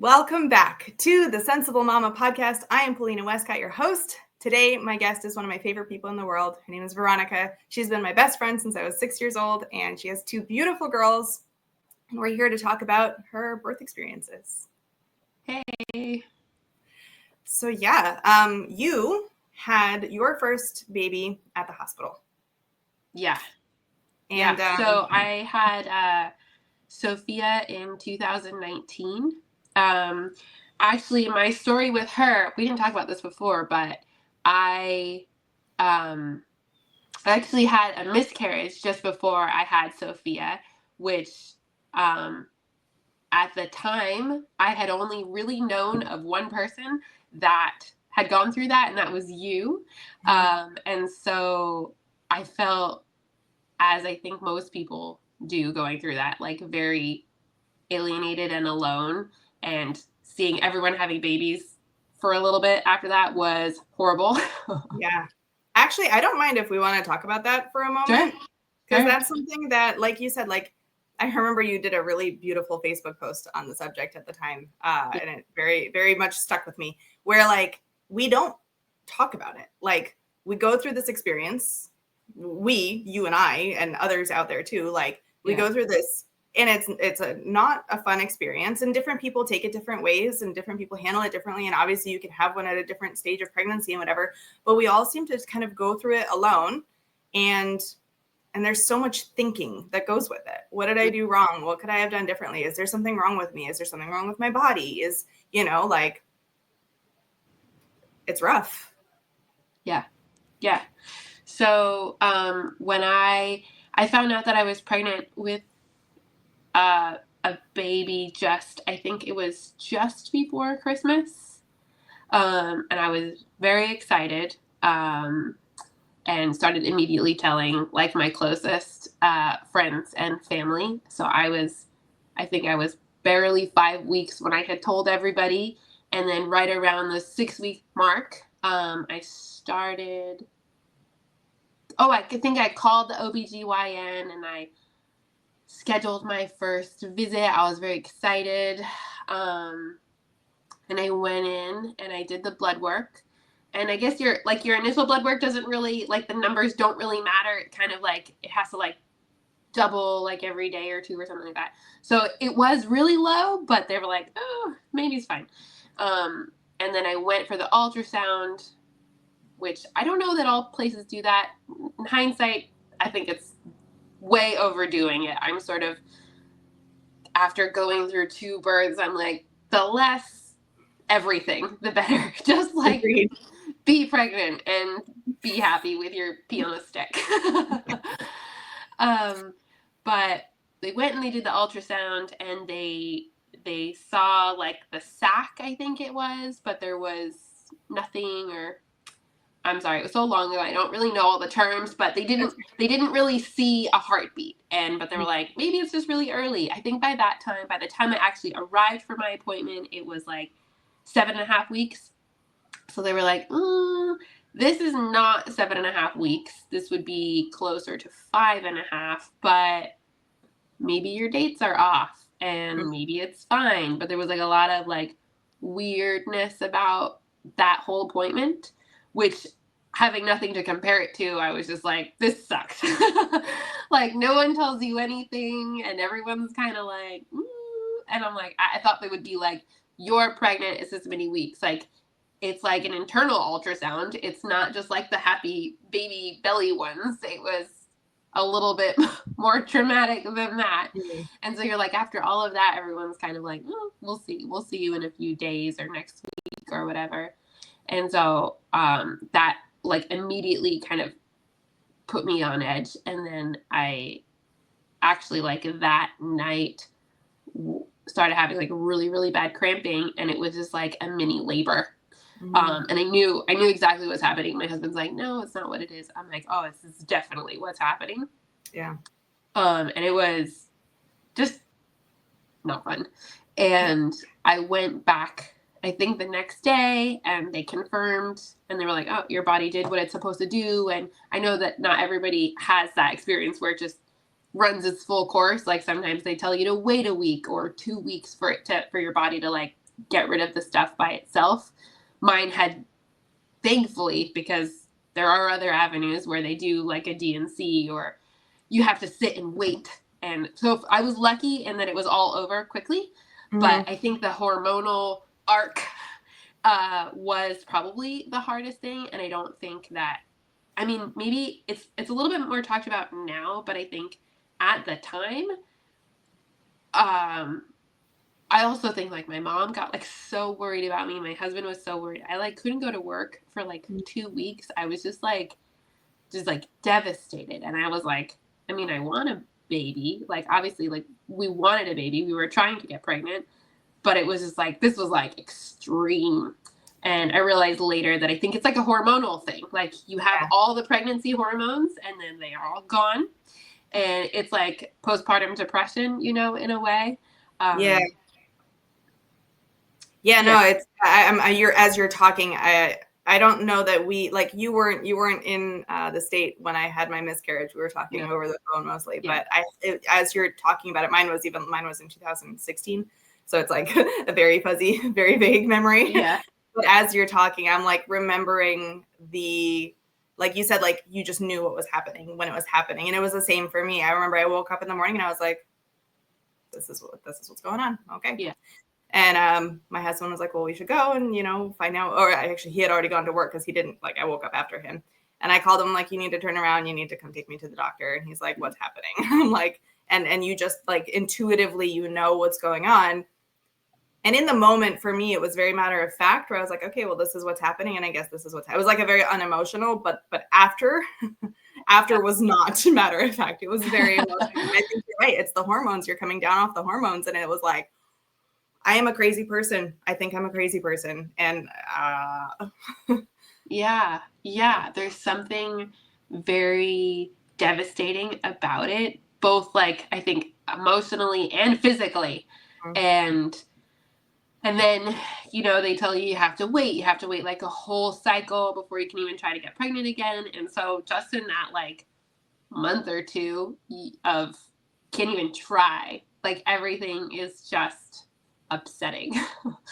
Welcome back to the Sensible Mama podcast. I am Paulina Westcott, your host. Today, my guest is one of my favorite people in the world. Her name is Veronica. She's been my best friend since I was 6 years old, and she has two beautiful girls. And we're here to talk about her birth experiences. Hey. So you had your first baby at the hospital. Yeah. And so I had Sophia in 2019. Actually, my story with her, we didn't talk about this before, but I actually had a miscarriage just before I had Sophia, which at the time I had only really known of one person that had gone through that, and that was you. And so I felt, as I think most people do going through that, like very alienated and alone, and seeing everyone having babies for a little bit after that was horrible. Yeah. Actually, I don't mind if we want to talk about that for a moment. Because that's something that, like you said, like, I remember you did a really beautiful Facebook post on the subject at the time. And it very, very much stuck with me, where like, we don't talk about it. Like, we go through this experience, you and I, and others out there too, like we go through this, and it's not a fun experience, and different people take it different ways, and different people handle it differently. And obviously you can have one at a different stage of pregnancy and whatever, but we all seem to kind of go through it alone. And there's so much thinking that goes with it. What did I do wrong? What could I have done differently? Is there something wrong with me? Is there something wrong with my body? Like, it's rough. Yeah. So when I found out that I was pregnant with a baby, I think it was just before Christmas, and I was very excited, and started immediately telling like my closest friends and family. So I think I was barely 5 weeks when I had told everybody, and then right around the 6-week mark, I started. I think I called the OBGYN and I scheduled my first visit. I was very excited. And I went in and I did the blood work. And I guess your initial blood work doesn't really, like, the numbers don't really matter. It kind of like, it has to like double like every day or two or something like that. So it was really low, but they were like, oh, maybe it's fine. And then I went for the ultrasound, which I don't know that all places do that. In hindsight, I think it's way overdoing it. I'm sort of, after going through 2 births, I'm like, the less everything, the better. Just like, Agreed. Be pregnant and be happy with your pee on a stick. But they went and they did the ultrasound, and they saw like the sac, I think it was, but there was nothing, or I'm sorry, it was so long ago, I don't really know all the terms, but they didn't really see a heartbeat. But they were like, maybe it's just really early. I think by the time I actually arrived for my appointment, it was like 7.5 weeks. So they were like, this is not 7.5 weeks. This would be closer to 5.5, but maybe your dates are off and maybe it's fine. But there was like a lot of like weirdness about that whole appointment, which, having nothing to compare it to, I was just like, this sucks. Like, no one tells you anything, and everyone's kind of like, and I'm like, I thought they would be like, you're pregnant, it's this many weeks. Like, it's like an internal ultrasound. It's not just like the happy baby belly ones. It was a little bit more traumatic than that. Mm-hmm. And so you're like, after all of that, everyone's kind of like, we'll see you in a few days or next week or whatever. And so that like immediately kind of put me on edge. And then I actually, like, that night started having like really, really bad cramping, and it was just like a mini labor. Mm-hmm. And I knew exactly what's happening. My husband's like, no, it's not what it is. I'm like, oh, this is definitely what's happening. Yeah. And it was just not fun. And I went back, I think the next day, and they confirmed, and they were like, oh, your body did what it's supposed to do. And I know that not everybody has that experience where it just runs its full course. Like, sometimes they tell you to wait a week or 2 weeks for your body to like get rid of the stuff by itself. Mine had, thankfully, because there are other avenues where they do like a D&C, or you have to sit and wait. And so I was lucky in that it was all over quickly. But I think the hormonal arc was probably the hardest thing. And I don't think that, I mean, maybe it's a little bit more talked about now, but I think at the time, I also think like my mom got like so worried about me. My husband was so worried. I like couldn't go to work for like 2 weeks. I was just like devastated. And I was like, I mean, I want a baby. Like, obviously, like we wanted a baby. We were trying to get pregnant, but it was just like, this was like extreme. And I realized later that I think it's like a hormonal thing. Like you have all the pregnancy hormones and then they are all gone. And it's like postpartum depression, you know, in a way. Yeah, no, it's as you're talking, I don't know that we, like, you weren't in the state when I had my miscarriage. We were talking over the phone mostly, but as you're talking about it, mine was in 2016, so it's like a very fuzzy, very vague memory. Yeah. But as you're talking, I'm like remembering like you said, like you just knew what was happening when it was happening, and it was the same for me. I remember I woke up in the morning and I was like, this is what's going on. Okay. Yeah. And my husband was like, well, we should go and, you know, find out. Or actually, he had already gone to work because he didn't, like, I woke up after him. And I called him, like, you need to turn around. You need to come take me to the doctor. And he's like, what's happening? I'm like, and you just, like, intuitively, you know what's going on. And in the moment, for me, it was very matter of fact, where I was like, okay, well, this is what's happening. And I guess this is it was like a very unemotional, but after was not matter of fact. It was very emotional. I think you're right. It's the hormones. You're coming down off the hormones. And it was like, I am a crazy person. I think I'm a crazy person. And yeah. There's something very devastating about it, both like I think emotionally and physically. And then, you know, they tell you have to wait like a whole cycle before you can even try to get pregnant again. And so just in that like month or two of can't even try, like everything is just upsetting.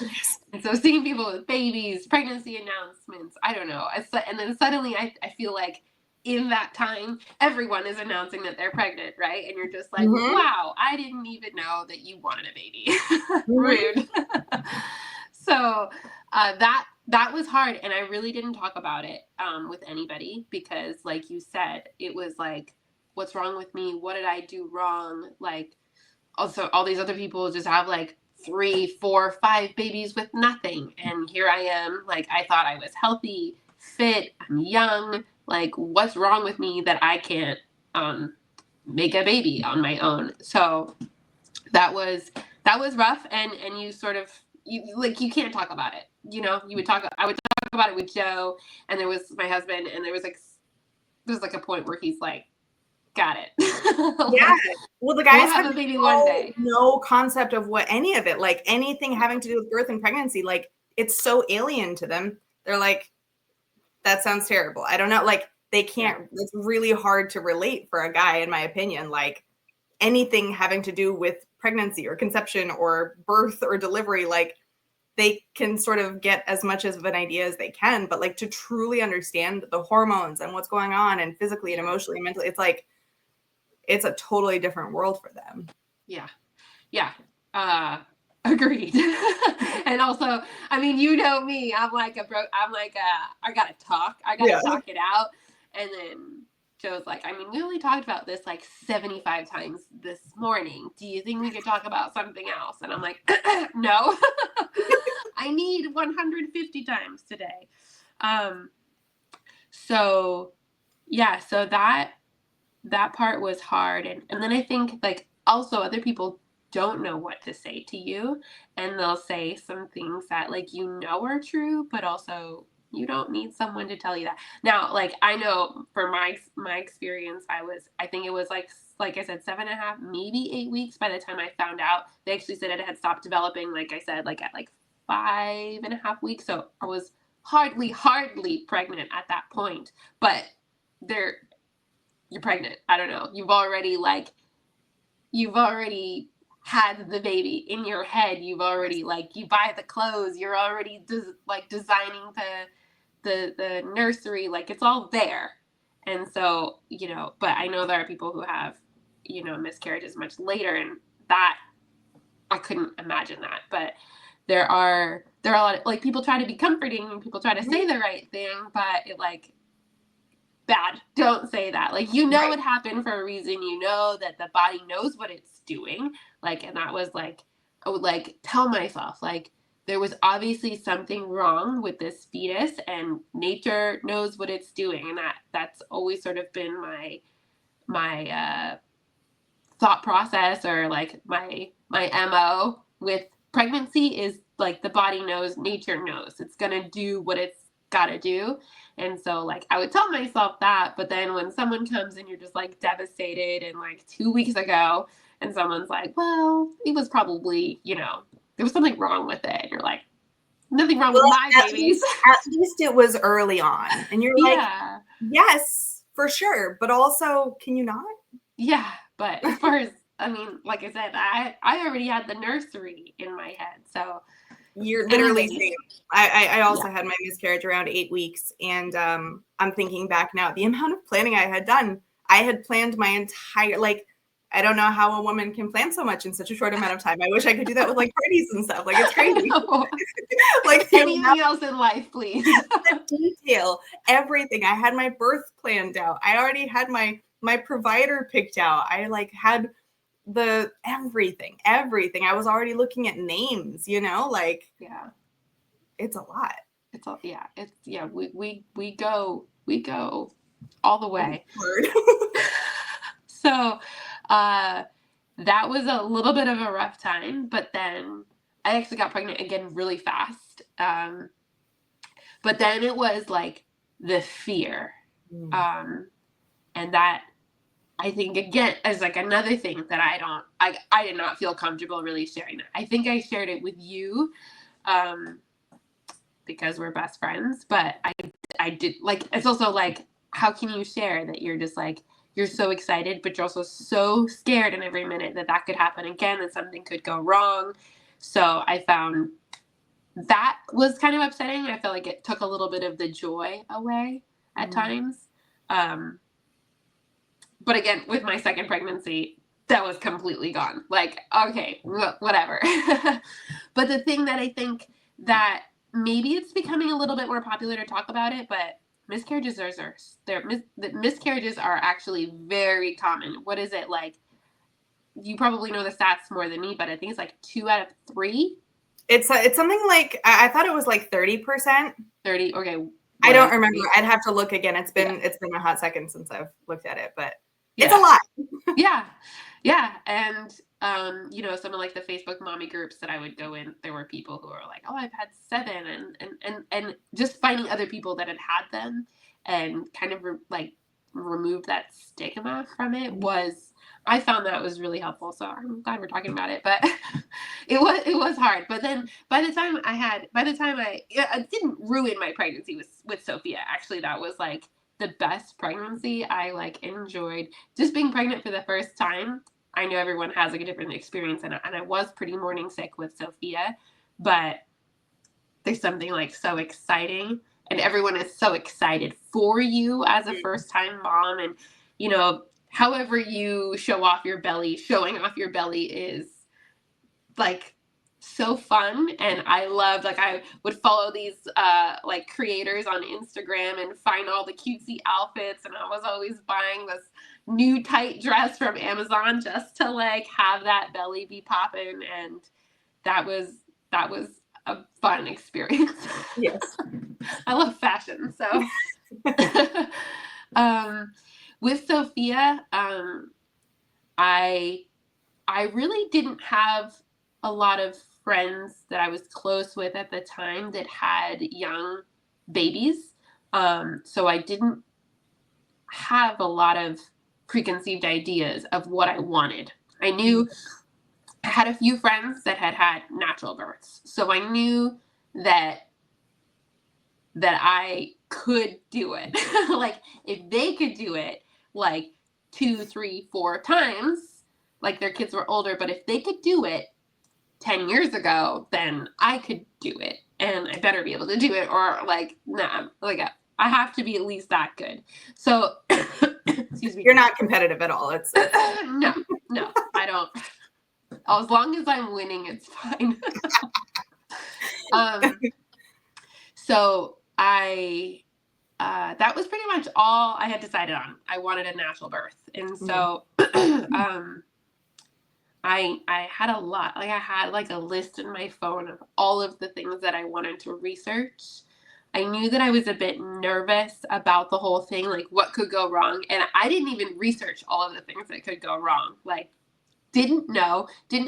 yes. And so seeing people with babies, pregnancy announcements, I don't know. And then suddenly I feel like in that time, everyone is announcing that they're pregnant, right? And you're just like, wow, I didn't even know that you wanted a baby. Rude. So that was hard. And I really didn't talk about it with anybody because, like you said, it was like, what's wrong with me? What did I do wrong? Like, also, all these other people just have like 3, 4, 5 babies with nothing. And here I am, like, I thought I was healthy, fit, I'm young. Like, what's wrong with me that I can't make a baby on my own? So that was rough. And you sort of, you can't talk about it. You know, I would talk about it with Joe, and there was my husband, and there was like a point where he's like, got it. Yeah. Well, the guys have a baby one day. No concept of what any of it, like anything having to do with birth and pregnancy, like it's so alien to them. They're like, that sounds terrible. I don't know. Like they can't, it's really hard to relate for a guy, in my opinion, like anything having to do with pregnancy or conception or birth or delivery, like they can sort of get as much of an idea as they can, but like to truly understand the hormones and what's going on and physically and emotionally and mentally, it's like, it's a totally different world for them. Yeah. Agreed. And also, I mean, you know me, I gotta talk it out. And then Joe's like, I mean, we only talked about this like 75 times this morning. Do you think we could talk about something else? And I'm like, no, I need 150 times today. So that part was hard. And then I think like also other people don't know what to say to you, and they'll say some things that like you know are true, but also you don't need someone to tell you that. Now, like I know for my experience, I think it was like I said, 7.5, maybe 8 weeks by the time I found out. They actually said it had stopped developing, like I said, like at like 5.5 weeks. So I was hardly pregnant at that point. But you're pregnant. I don't know. You've already had the baby in your head. You've already, like, you buy the clothes, you're already designing the nursery, like it's all there. And so, but I know there are people who have, miscarriages much later, and that I couldn't imagine that. But there are a lot of, like, people try to be comforting and people try to say the right thing, but it, like, bad. Don't say that. Like, Right. it happened for a reason. That the body knows what it's doing. Like, and that was like, I would, like, tell myself, like, there was obviously something wrong with this fetus, and nature knows what it's doing. And that's always sort of been my thought process, or like my MO with pregnancy, is like, the body knows, nature knows, it's gonna do what it's gotta do. And so, like, I would tell myself that, but then when someone comes and you're just, like, devastated, and, like, 2 weeks ago, and someone's like, well, it was probably, there was something wrong with it, and you're like, nothing wrong with my babies. At least it was early on, and you're like, Yeah. yes, for sure, but also, can you not? Yeah, but as far as, I mean, like I said, I already had the nursery in my head, so You're literally anyways. saying, I also had my miscarriage around 8 weeks, and I'm thinking back now, the amount of planning I had done. I had planned my entire, like, I don't know how a woman can plan so much in such a short amount of time. I wish I could do that with, like, parties and stuff. Like, it's crazy. Like, Anything else in life, please. the detail, everything. I had my birth planned out. I already had my provider picked out. I, like, had the everything. I was already looking at names, like, Yeah, it's a lot. it's all, yeah, it's, yeah, we go all the way. So, that was a little bit of a rough time, but then I actually got pregnant again really fast. But then it was like the fear. And that, I think, again, is like another thing that I did not feel comfortable really sharing that. I think I shared it with you, because we're best friends, but I did, like, it's also like, how can you share that you're just, like, you're so excited, but you're also so scared in every minute that could happen again, and something could go wrong. So I found that was kind of upsetting. I felt like it took a little bit of the joy away at times. But again, with my second pregnancy, that was completely gone. Like, okay, whatever. But the thing that I think that maybe it's becoming a little bit more popular to talk about it, but miscarriages miscarriages are actually very common. What is it, like? You probably know the stats more than me, but I think it's like 2 out of 3. It's something like, I thought it was like 30%. 30. Okay. I don't remember. I'd have to look again. It's been a hot second since I've looked at it, but it's a lot. Yeah. Yeah. And, some of, like, the Facebook mommy groups that I would go in, there were people who were like, oh, I've had 7, and just finding other people that had them, and kind of remove that stigma from it, I found that was really helpful. So I'm glad we're talking about it, but it was hard. But then by the time it didn't ruin my pregnancy with Sophia. Actually, that was, like, the best pregnancy. I, like, enjoyed just being pregnant for the first time. I know everyone has, like, a different experience, and I was pretty morning sick with Sophia, but there's something, like, so exciting, and everyone is so excited for you as a first time mom. And, however you showing off your belly is, like, so fun. And I loved, like, I would follow these like, creators on Instagram and find all the cutesy outfits, and I was always buying this new tight dress from Amazon just to, like, have that belly be popping, and that was a fun experience. Yes. I love fashion, so with Sophia, I really didn't have a lot of friends that I was close with at the time that had young babies. So I didn't have a lot of preconceived ideas of what I wanted. I knew I had a few friends that had natural births. So I knew that I could do it. Like, if they could do it, like, 2, 3, 4 times, like their kids were older, but if they could do it 10 years ago, then I could do it, and I better be able to do it, or like, nah, like I have to be at least that good. So, excuse me. You're not competitive at all. It's no, I don't. As long as I'm winning, it's fine. So that was pretty much all I had decided on. I wanted a natural birth, and so I had a lot. Like I had like a list in my phone of all of the things that I wanted to research. I knew that I was a bit nervous about the whole thing, like what could go wrong, and I didn't even research all of the things that could go wrong. Like didn't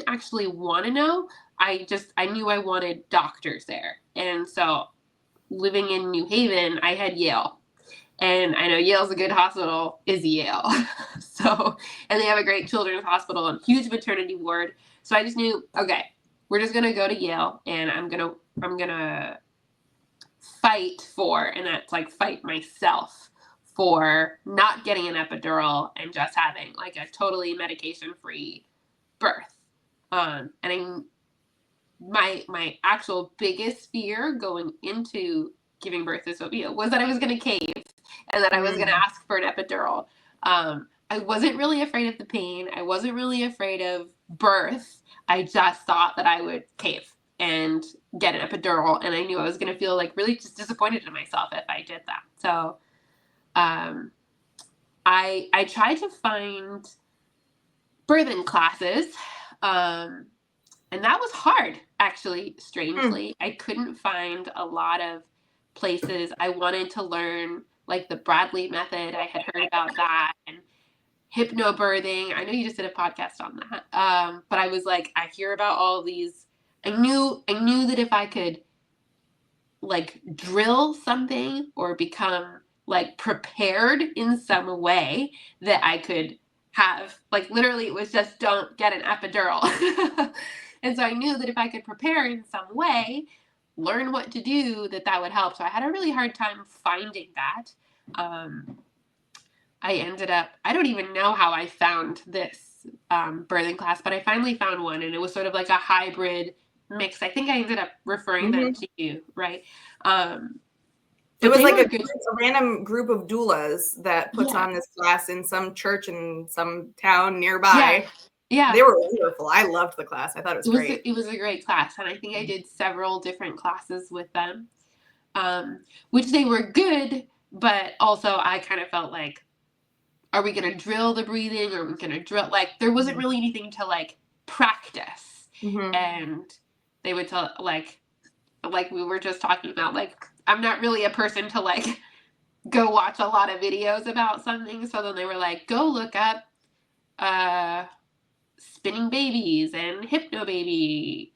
actually want to know. I knew I wanted doctors there, and so living in New Haven, I had Yale. And I know Yale's a good hospital, is Yale. So, and they have a great children's hospital and huge maternity ward. So I just knew, okay, we're just going to go to Yale, and I'm going to fight for, and that's like fight myself for not getting an epidural and just having like a totally medication-free birth. And my actual biggest fear going into giving birth to Sophia was that I was going to cave and that I was going to ask for an epidural. I wasn't really afraid of the pain. I wasn't really afraid of birth. I just thought that I would cave and get an epidural, and I knew I was going to feel like really just disappointed in myself if I did that. So I tried to find birthing classes, and that was hard, actually, strangely. I couldn't find a lot of places. I wanted to learn like the Bradley method. I had heard about that, and hypnobirthing. I know you just did a podcast on that. But I was like, I hear about all these. I knew that if I could like drill something or become like prepared in some way, that I could have, like, literally it was just don't get an epidural. And so I knew that if I could prepare in some way, learn what to do, that would help. So I had a really hard time finding that. I ended up, I don't even know how I found this birthing class, but I finally found one, and it was sort of like a hybrid mix. I think I ended up referring them to you, right? It was like a random group of doulas that puts on this class in some church in some town nearby. Yeah. They were wonderful. I loved the class. I thought it was great. It was a great class, and I think I did several different classes with them, which they were good, but also I kind of felt like, are we going to drill the breathing? Or are we going to drill? Like, there wasn't really anything to, like, practice. And they would tell, like we were just talking about, like, I'm not really a person to, like, go watch a lot of videos about something. So then they were like, go look up spinning babies and hypnobirthing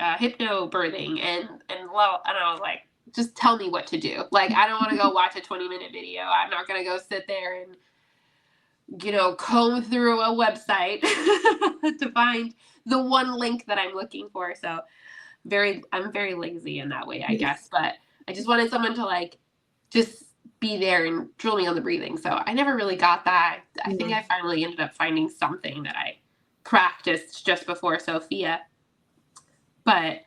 and I was like, just tell me what to do. Like, I don't want to go watch a 20-minute video. I'm not going to go sit there and, comb through a website to find the one link that I'm looking for. So I'm very lazy in that way, I guess. But I just wanted someone to, like, just be there and drill me on the breathing. So I never really got that. I think I finally ended up finding something that I practiced just before Sophia. But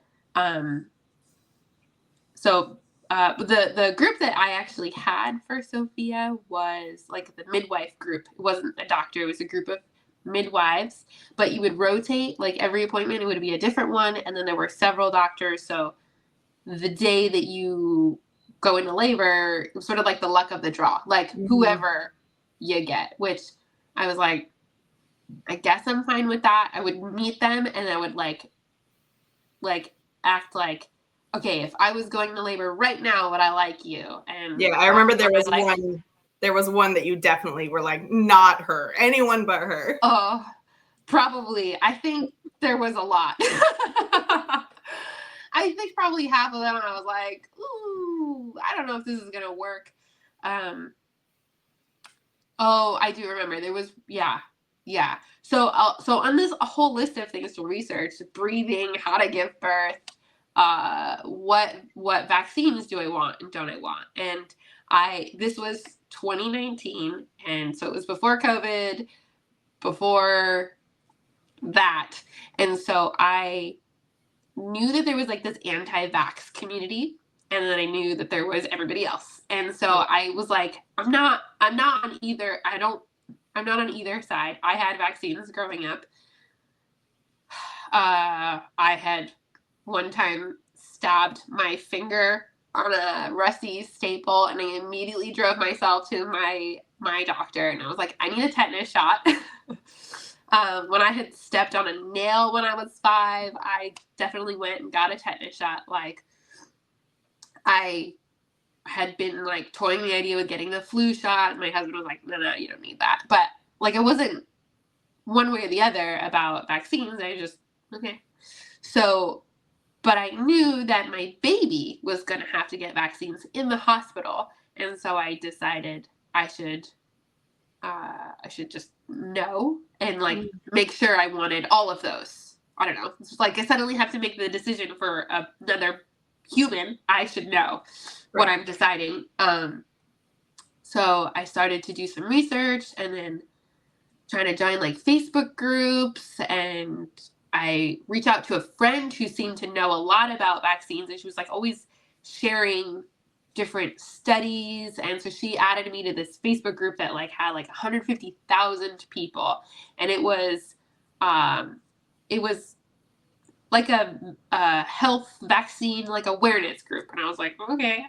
the group that I actually had for Sophia was like the midwife group. It wasn't a doctor, it was a group of midwives, but you would rotate, like every appointment it would be a different one, and then there were several doctors. So the day that you go into labor, it was sort of like the luck of the draw, like whoever you get, which I was like, I guess I'm fine with that. I would meet them, and I would like act like, okay, if I was going to labor right now, would I like you? And I remember there was one that you definitely were like, not her, anyone but her. Oh, probably. I think there was a lot. I think probably half of them I was like, ooh, I don't know if this is gonna work. Oh, I do remember there was, yeah. So on this whole list of things to research: breathing, how to give birth, what vaccines do I want and don't I want? And this was 2019, and so it was before COVID, before that. And so I knew that there was like this anti-vax community, and then I knew that there was everybody else. And so I was like, I'm not on either. I'm not on either side. I had vaccines growing up. I had one time stabbed my finger on a rusty staple, and I immediately drove myself to my doctor, and I was like, I need a tetanus shot. When I had stepped on a nail when I was 5, I definitely went and got a tetanus shot. Like, I had been like toying the idea with getting the flu shot. My husband was like, no, you don't need that. But like, it wasn't one way or the other about vaccines. I just, okay. So, but I knew that my baby was going to have to get vaccines in the hospital. And so I decided I should just know and like make sure I wanted all of those. I don't know. It's like I suddenly have to make the decision for another human. I should know what I'm deciding. So I started to do some research and then trying to join like Facebook groups, and I reached out to a friend who seemed to know a lot about vaccines, and she was like always sharing different studies. And so she added me to this Facebook group that like had like 150,000 people, and it was like a health vaccine like awareness group. And I was like, okay,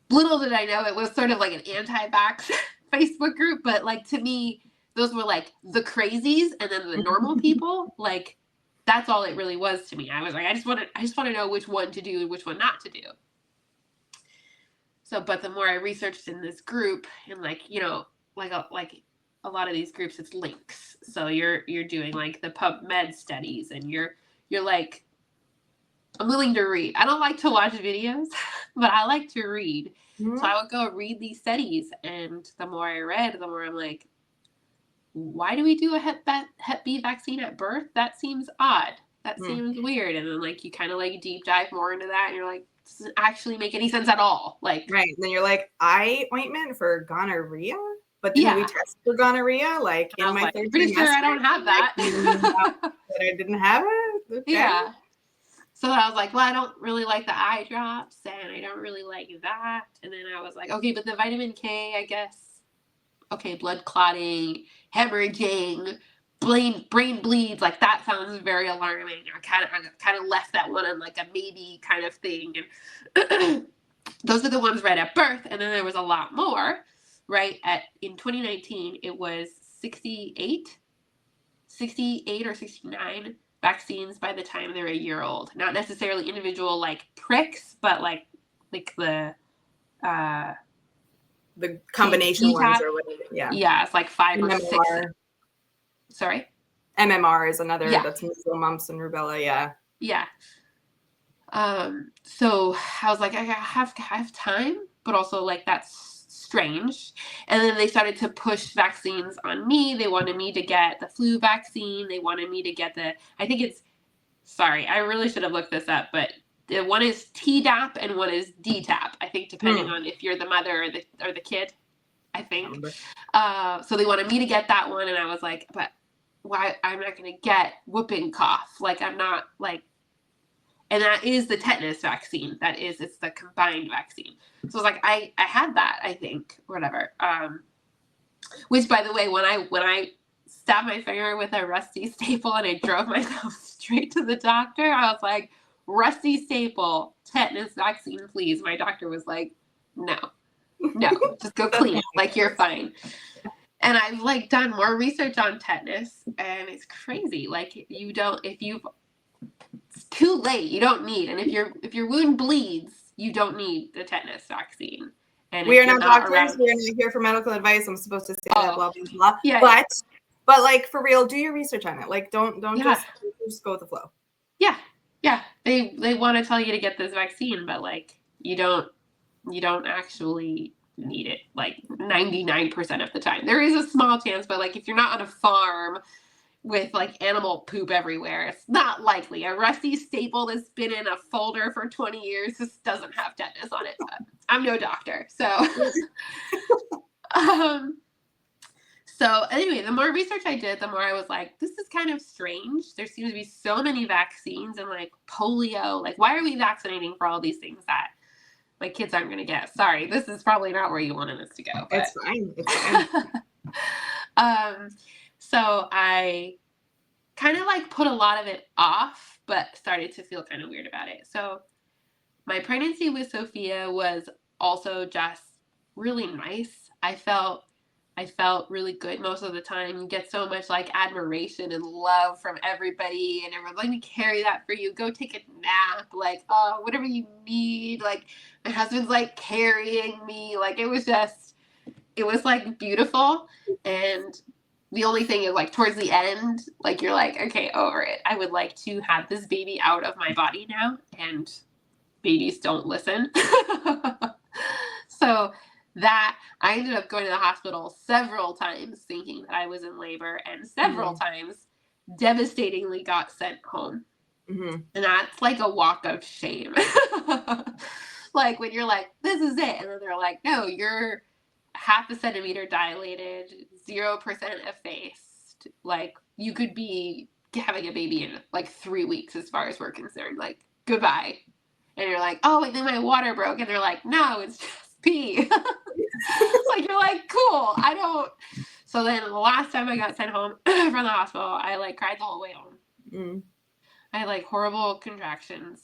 little did I know it was sort of like an anti-vax Facebook group, but like to me, those were like the crazies, and then the normal people. Like, that's all it really was to me. I was like, I just want to know which one to do and which one not to do. So, but the more I researched in this group, and like, you know, like a lot of these groups, it's links. So you're doing like the PubMed studies, and you're like, I'm willing to read. I don't like to watch videos, but I like to read. So I would go read these studies, and the more I read, the more I'm like, why do we do a Hep B vaccine at birth? That seems odd. That seems weird. And then like you kind of like deep dive more into that, and you're like, doesn't actually make any sense at all. Like, right. And then you're like, eye ointment for gonorrhea? But can we test for gonorrhea? Like in my third pretty sure I don't have that. That I didn't have it? Okay. Yeah. So I was like, well, I don't really like the eye drops, and I don't really like that. And then I was like, okay, but the vitamin K, I guess. Okay, blood clotting, hemorrhaging, brain bleeds, like that sounds very alarming. I kind of left that one on like a maybe kind of thing. And those are the ones right at birth. And then there was a lot more, right? In 2019, it was 68 or 69 vaccines by the time they're a year old. Not necessarily individual like pricks, but like the combination ones or whatever. Yeah, it's like 5 or 6. Sorry? MMR is another, that's measles, mumps, and rubella, Yeah. So I was like, I have time, but also like that's strange. And then they started to push vaccines on me. They wanted me to get the flu vaccine. They wanted me to get I really should have looked this up, but one is Tdap and one is DTaP, I think, depending on if you're the mother or the kid, I think. So they wanted me to get that one, and I was like, but why? I'm not going to get whooping cough. Like, I'm not like, and that is the tetanus vaccine. It's the combined vaccine. So I was like, I had that, I think, whatever. Which, by the way, when I stabbed my finger with a rusty staple and I drove myself straight to the doctor, I was like, rusty staple, tetanus vaccine, please. My doctor was like, no, just go clean it. Like, you're fine. And I've like done more research on tetanus, and it's crazy. Like, it's too late. You don't need, and if your wound bleeds, you don't need the tetanus vaccine. And we are not doctors. We are not here for medical advice. I'm supposed to say that, blah blah blah. Yeah, but like, for real, do your research on it. Like, don't just go with the flow. Yeah. They want to tell you to get this vaccine, but like you don't actually need it like 99% of the time. There is a small chance, but like if you're not on a farm with like animal poop everywhere, it's not likely. A rusty staple that's been in a folder for 20 years just doesn't have tetanus on it. But I'm no doctor, so So anyway, the more research I did, the more I was like, this is kind of strange. There seems to be so many vaccines and like polio. Like, why are we vaccinating for all these things that my kids aren't going to get? Sorry, this is probably not where you wanted us to go. But It's fine. It's fine. So I kind of like put a lot of it off, but started to feel kind of weird about it. So my pregnancy with Sophia was also just really nice. I felt really good most of the time. You get so much like admiration and love from everybody, and everyone's like, let me carry that for you. Go take a nap. Like, oh, whatever you need. Like, my husband's like carrying me. Like, it was like beautiful. And the only thing is like towards the end, like you're like, okay, over it. I would like to have this baby out of my body now, and babies don't listen. So that I ended up going to the hospital several times thinking that I was in labor, and several times devastatingly got sent home. And that's like a walk of shame. Like when you're like, this is it. And then they're like, no, you're half a centimeter dilated, 0% effaced. Like you could be having a baby in like 3 weeks as far as we're concerned. Like, goodbye. And you're like, oh, I think my water broke. And they're like, no, it's just pee. Like, you're like, cool. So then the last time I got sent home from the hospital, I like cried the whole way home. I had like horrible contractions.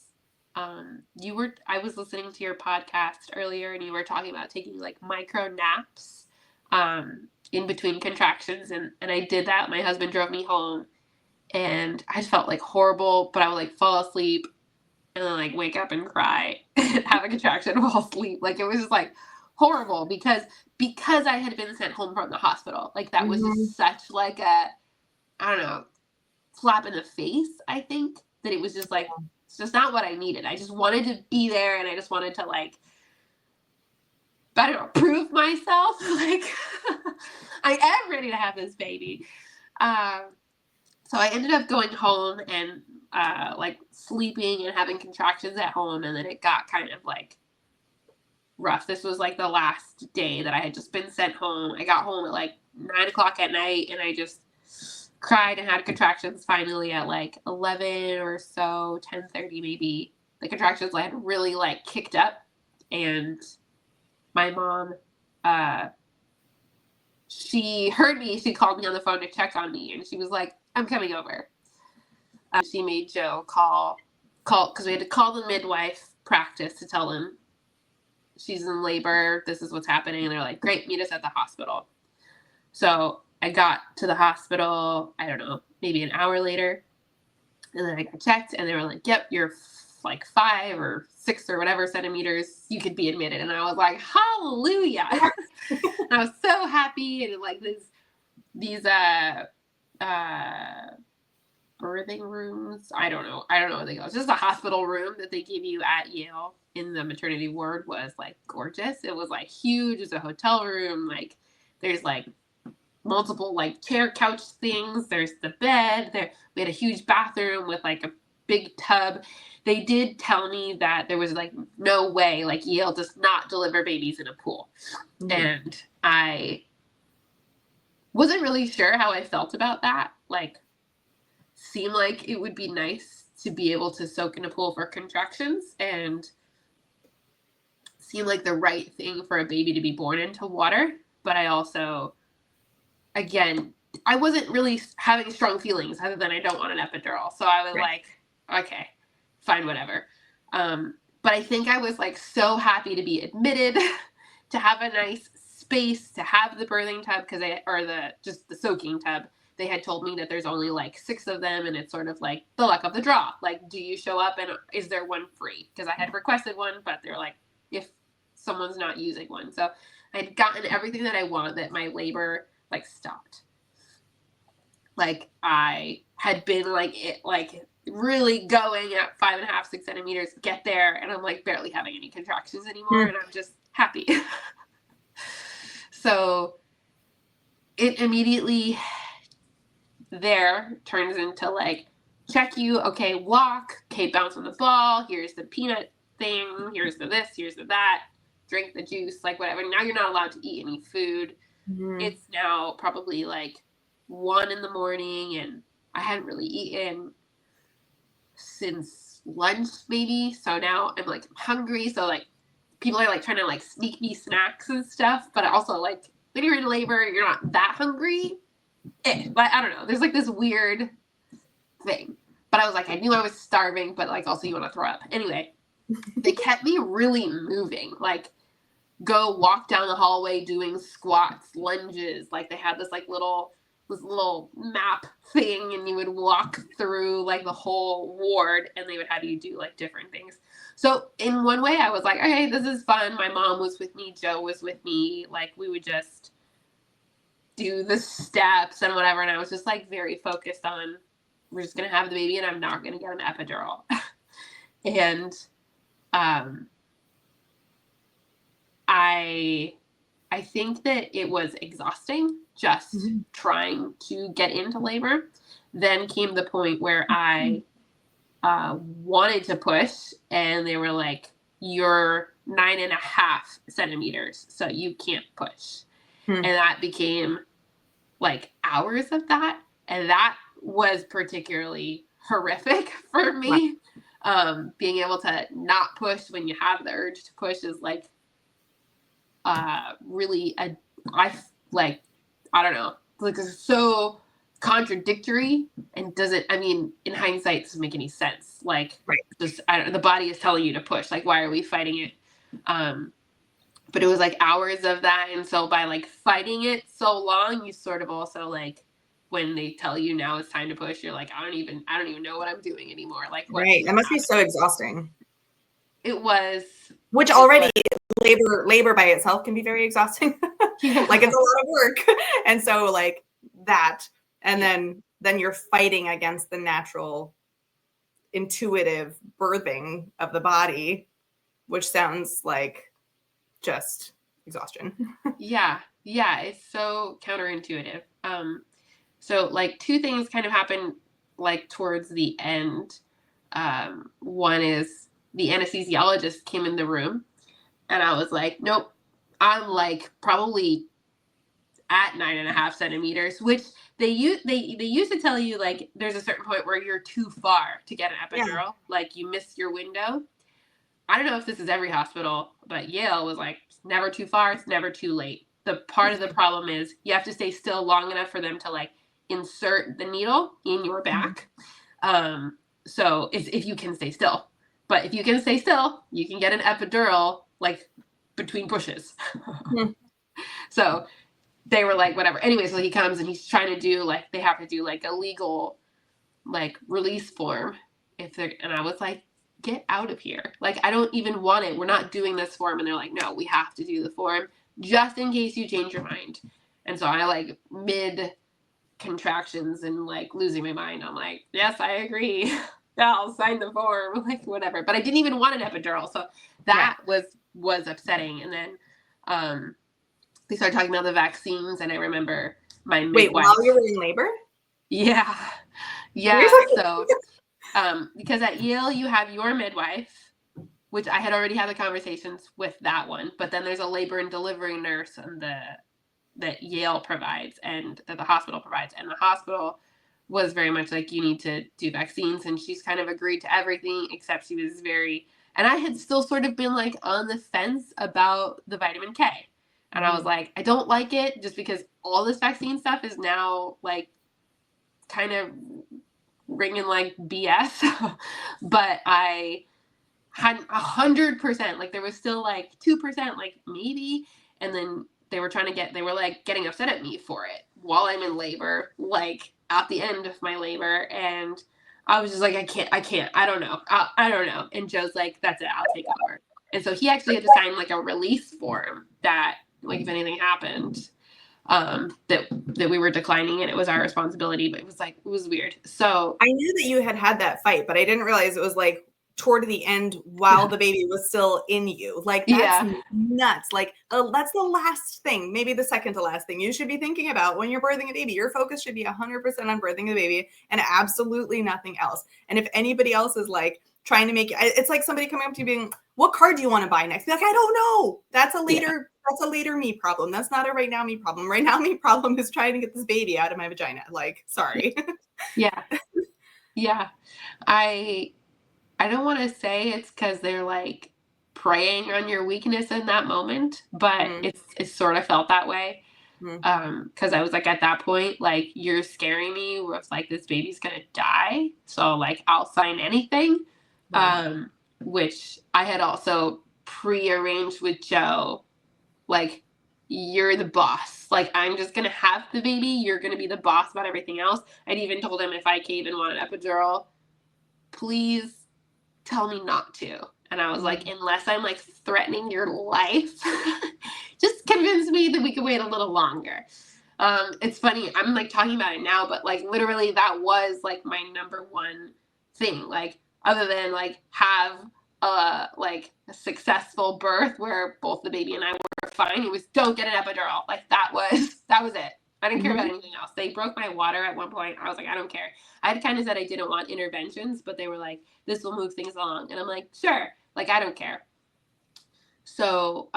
I was listening to your podcast earlier, and you were talking about taking like micro naps in between contractions. And I did that. My husband drove me home, and I just felt like horrible, but I would like fall asleep and then like wake up and cry and have a contraction and fall asleep. Like it was just like horrible because I had been sent home from the hospital. Like that was just such like a, I don't know, slap in the face, I think, that it was just like, it's just not what I needed. I just wanted to be there, and I just wanted to like, I don't know, prove myself. Like I am ready to have this baby. So I ended up going home and like sleeping and having contractions at home, and then it got kind of like rough. This was like the last day that I had just been sent home. I got home at like 9:00 at night, and I just cried and had contractions finally at like 11 or so, 10:30 maybe. The contractions had really like kicked up, and my mom, she heard me. She called me on the phone to check on me, and she was like, I'm coming over. She made Joe call because we had to call the midwife practice to tell them she's in labor. This is what's happening. And they're like, great, meet us at the hospital. So I got to the hospital, I don't know, maybe an hour later. And then I got checked, and they were like, yep, you're like 5 or 6 or whatever centimeters, you could be admitted. And I was like, hallelujah. And I was so happy. And like these birthing rooms, I don't know what they call it. It's just a hospital room that they give you at Yale in the maternity ward was like gorgeous. It was like huge. It's a hotel room. Like there's like multiple like chair couch things. There's the bed there. We had a huge bathroom with like a big tub. They did tell me that there was like no way, like Yale does not deliver babies in a pool. And I wasn't really sure how I felt about that. Like, seemed like it would be nice to be able to soak in a pool for contractions, and seemed like the right thing for a baby to be born into water. But I also, again, I wasn't really having strong feelings other than I don't want an epidural. So I was like, okay, fine, whatever. But I think I was like so happy to be admitted, to have a nice space, to have the birthing tub, just the soaking tub. They had told me that there's only like 6 of them, and it's sort of like the luck of the draw. Like, do you show up, and is there one free? Because I had requested one, but they're like, if someone's not using one. So I had gotten everything that I wanted, that my labor like stopped. Like I had been like really going at 5.5, 6 centimeters, get there, and I'm like barely having any contractions anymore, and I'm just happy. So it immediately there turns into like, check you, okay, walk, okay, bounce on the ball, here's the peanut thing, here's the this, here's the that, drink the juice, like whatever. Now you're not allowed to eat any food. it's now probably like 1 a.m, and I hadn't really eaten since lunch maybe. So now I'm like hungry. So like people are like trying to like sneak me snacks and stuff, but also like when you're in labor, you're not that hungry. But I don't know. There's like this weird thing. But I was like, I knew I was starving, but like also you want to throw up. Anyway, they kept me really moving. Like go walk down the hallway doing squats, lunges. Like they had this little map thing, and you would walk through like the whole ward, and they would have you do like different things. So in one way I was like, okay, this is fun. My mom was with me, Joe was with me, like we would just do the steps and whatever, and I was just like very focused on, we're just gonna have the baby and I'm not gonna get an epidural. And I think that it was exhausting just trying to get into labor. Then came the point where I wanted to push, and they were like, you're 9.5 centimeters, so you can't push. And that became like hours of that. And that was particularly horrific for me. Being able to not push when you have the urge to push is like really I don't know, like it's so contradictory and doesn't, I mean, in hindsight, doesn't make any sense. Like just the body is telling you to push, like why are we fighting it? But it was like hours of that, and so by like fighting it so long, you sort of also like, when they tell you now it's time to push, you're like, I don't even know what I'm doing ananymore. Like that must be so exhausting. It was, which already labor by itself can be very exhausting. Like it's a lot of work. And so like that, and then you're fighting against the natural intuitive birthing of the body, which sounds like just exhaustion. Yeah, it's so counterintuitive. So like two things kind of happened like towards the end. One is the anesthesiologist came in the room, and I was like, nope, I'm like probably at 9.5 centimeters, which they used to tell you like there's a certain point where you're too far to get an epidural, like you miss your window. I don't know if this is every hospital, but Yale was like, it's never too far, it's never too late. The part of the problem is you have to stay still long enough for them to like insert the needle in your back. So if you can stay still. But if you can stay still, you can get an epidural like between pushes. So they were like, whatever. Anyway, so he comes and he's trying to do like, they have to do like a legal like release form if they're, and I was like, get out of here. Like, I don't even want it. We're not doing this form. And they're like, no, we have to do the form just in case you change your mind. And so I like mid contractions and like losing my mind, I'm like, yes, I agree. Yeah, I'll sign the form, like whatever. But I didn't even want an epidural. So that was upsetting. And then they started talking about the vaccines, and I remember my midwife. Wait, while you were in labor? Yeah. So because at Yale you have your midwife, which I had already had the conversations with that one, but then there's a labor and delivery nurse and that Yale provides and that the hospital provides, and the hospital was very much like, you need to do vaccines, and she's kind of agreed to everything, except she was very, and I had still sort of been like on the fence about the vitamin K. And I was like, I don't like it just because all this vaccine stuff is now like kind of ringing like BS. But I hadn't 100%, like there was still like 2%, like maybe. And then they were like getting upset at me for it while I'm in labor, like at the end of my labor. And I was just like, I can't, I don't know. And Joe's like, that's it, I'll take over. And so he actually had to sign like a release form that like if anything happened, that we were declining and it was our responsibility, but it was weird. So I knew that you had that fight, but I didn't realize it was like toward the end while the baby was still in you. Like that's nuts. Like that's the last thing, maybe the second to last thing you should be thinking about when you're birthing a baby. Your focus should be 100% on birthing the baby and absolutely nothing else. And if anybody else is like trying to make it. It's like somebody coming up to you being, what car do you want to buy next? Be like, I don't know. That's a later me problem. That's not a right now me problem. Right now me problem is trying to get this baby out of my vagina. Like, sorry. Yeah. Yeah. I don't want to say it's because they're like preying on your weakness in that moment, but it's sort of felt that way. Because I was like, at that point, like, you're scaring me with like, this baby's gonna die, so like, I'll sign anything. Which I had also pre-arranged with Joe, like, you're the boss, like, I'm just gonna have the baby, you're gonna be the boss about everything else. I'd even told him, if I came and wanted epidural, please tell me not to. And I was like, unless I'm like threatening your life, just convince me that we can wait a little longer. It's funny, I'm like talking about it now, but like literally that was like my number one thing. Like, other than like have like a successful birth where both the baby and I were fine, it was don't get an epidural. Like, that was it. I didn't care about anything else. They broke my water at one point. I was like, I don't care. I had kind of said I didn't want interventions, but they were like, this will move things along. And I'm like, sure. Like, I don't care. So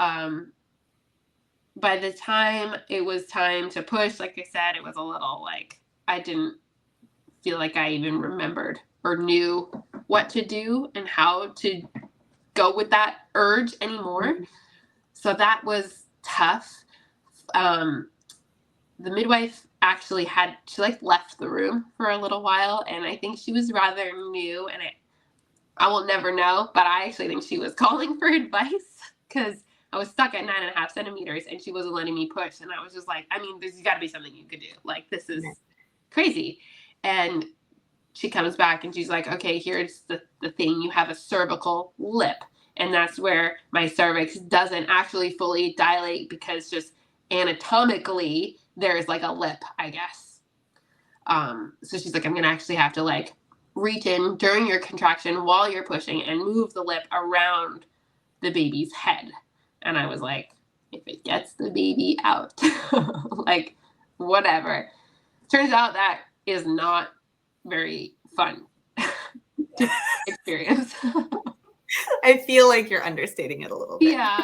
by the time it was time to push, like I said, it was a little like, I didn't feel like I even remembered or knew what to do and how to go with that urge anymore. So that was tough. The midwife actually she like left the room for a little while, and I think she was rather new, and I will never know, but I actually think she was calling for advice, because I was stuck at 9.5 centimeters and she wasn't letting me push. And I was just like, I mean, there's got to be something you could do. Like, this is crazy. And she comes back and she's like, okay, here's the thing. You have a cervical lip. And that's where my cervix doesn't actually fully dilate, because just anatomically there's like a lip, I guess. So she's like, I'm going to actually have to like reach in during your contraction while you're pushing and move the lip around the baby's head. And I was like, if it gets the baby out, like, whatever. Turns out that is not very fun to experience. I feel like you're understating it a little bit. Yeah,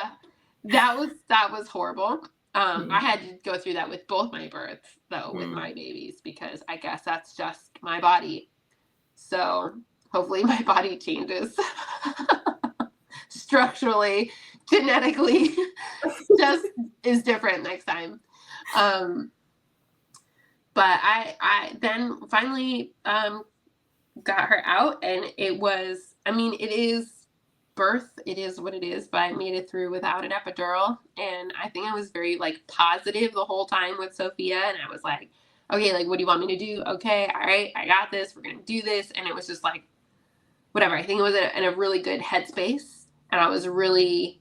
that was horrible. I had to go through that with both my births, though, with my babies, because I guess that's just my body. So hopefully my body changes structurally, genetically, just is different next time. But I then finally got her out, and it was, I mean, it is birth, it is what it is, but I made it through without an epidural. And I think I was very like positive the whole time with Sophia, and I was like, okay, like, what do you want me to do? Okay, all right, I got this, we're gonna do this. And it was just like, whatever. I think it was in a really good headspace, and I was really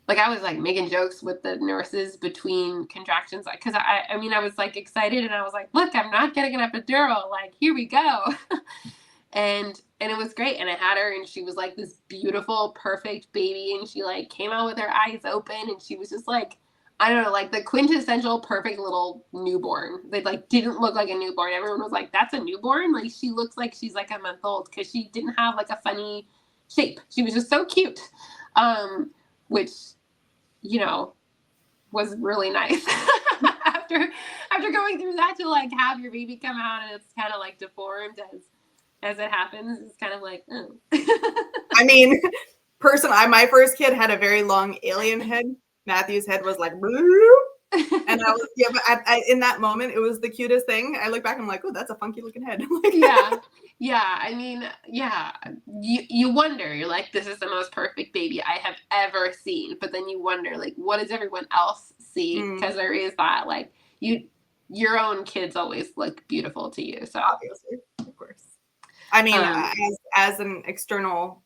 like, I was like making jokes with the nurses between contractions, because I mean, I was like excited, and I was like, look, I'm not getting an epidural, like, here we go. And it was great. And I had her, and she was like this beautiful, perfect baby. And she like came out with her eyes open, and she was just like, I don't know, like the quintessential perfect little newborn. They like didn't look like a newborn. Everyone was like, that's a newborn? Like, she looks like she's like a month old, because she didn't have like a funny shape. She was just so cute. Which, you know, was really nice. after going through that, to like have your baby come out and it's kind of like deformed as it happens, it's kind of like, oh. I mean, my first kid had a very long alien head. Matthew's head was like, and I was, but in that moment, it was the cutest thing. I look back, I'm like, oh, that's a funky looking head. Yeah. I mean, yeah. You wonder, you're like, this is the most perfect baby I have ever seen. But then you wonder, like, what does everyone else see? Because there is that, like, your own kids always look beautiful to you. So obviously, of course. I mean, as an external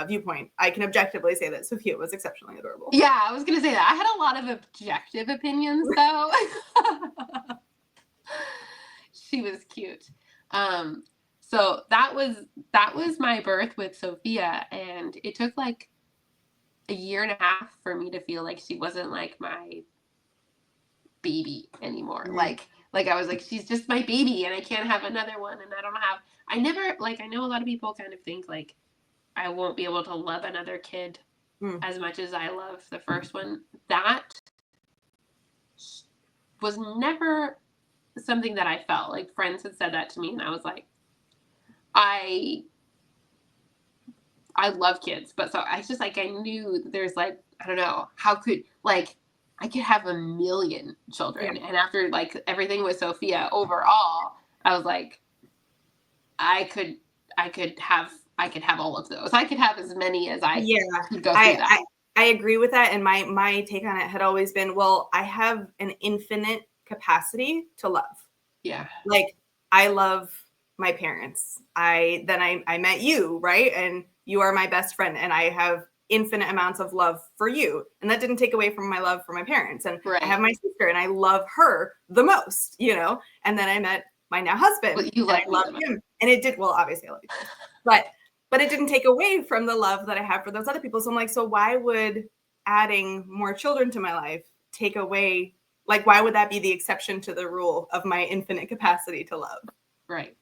viewpoint, I can objectively say that Sophia was exceptionally adorable. Yeah, I was going to say that. I had a lot of objective opinions, though. She was cute. So that was my birth with Sophia, and it took like a year and a half for me to feel like she wasn't like my baby anymore. Like I was like, she's just my baby, and I can't have another one, and I never, like, I know a lot of people kind of think like I won't be able to love another kid as much as I love the first one. That was never something that I felt. Like, friends had said that to me, and I was like, I love kids, but so I just, like, I knew there's, like, I don't know, how could, like, I could have a million children. And after, like, everything with Sophia overall, I was like, I could have all of those. I could have as many as I could go through that. I agree with that. And my take on it had always been, well, I have an infinite capacity to love. Yeah. Like, I love my parents. I met you, right? And you are my best friend, and I have infinite amounts of love for you. And that didn't take away from my love for my parents. And I have my sister, and I love her the most, you know? And then I met my now husband, and I love him. And it did, well, obviously I love you too. But it didn't take away from the love that I have for those other people. So I'm like, so why would adding more children to my life take away, like, why would that be the exception to the rule of my infinite capacity to love? Right.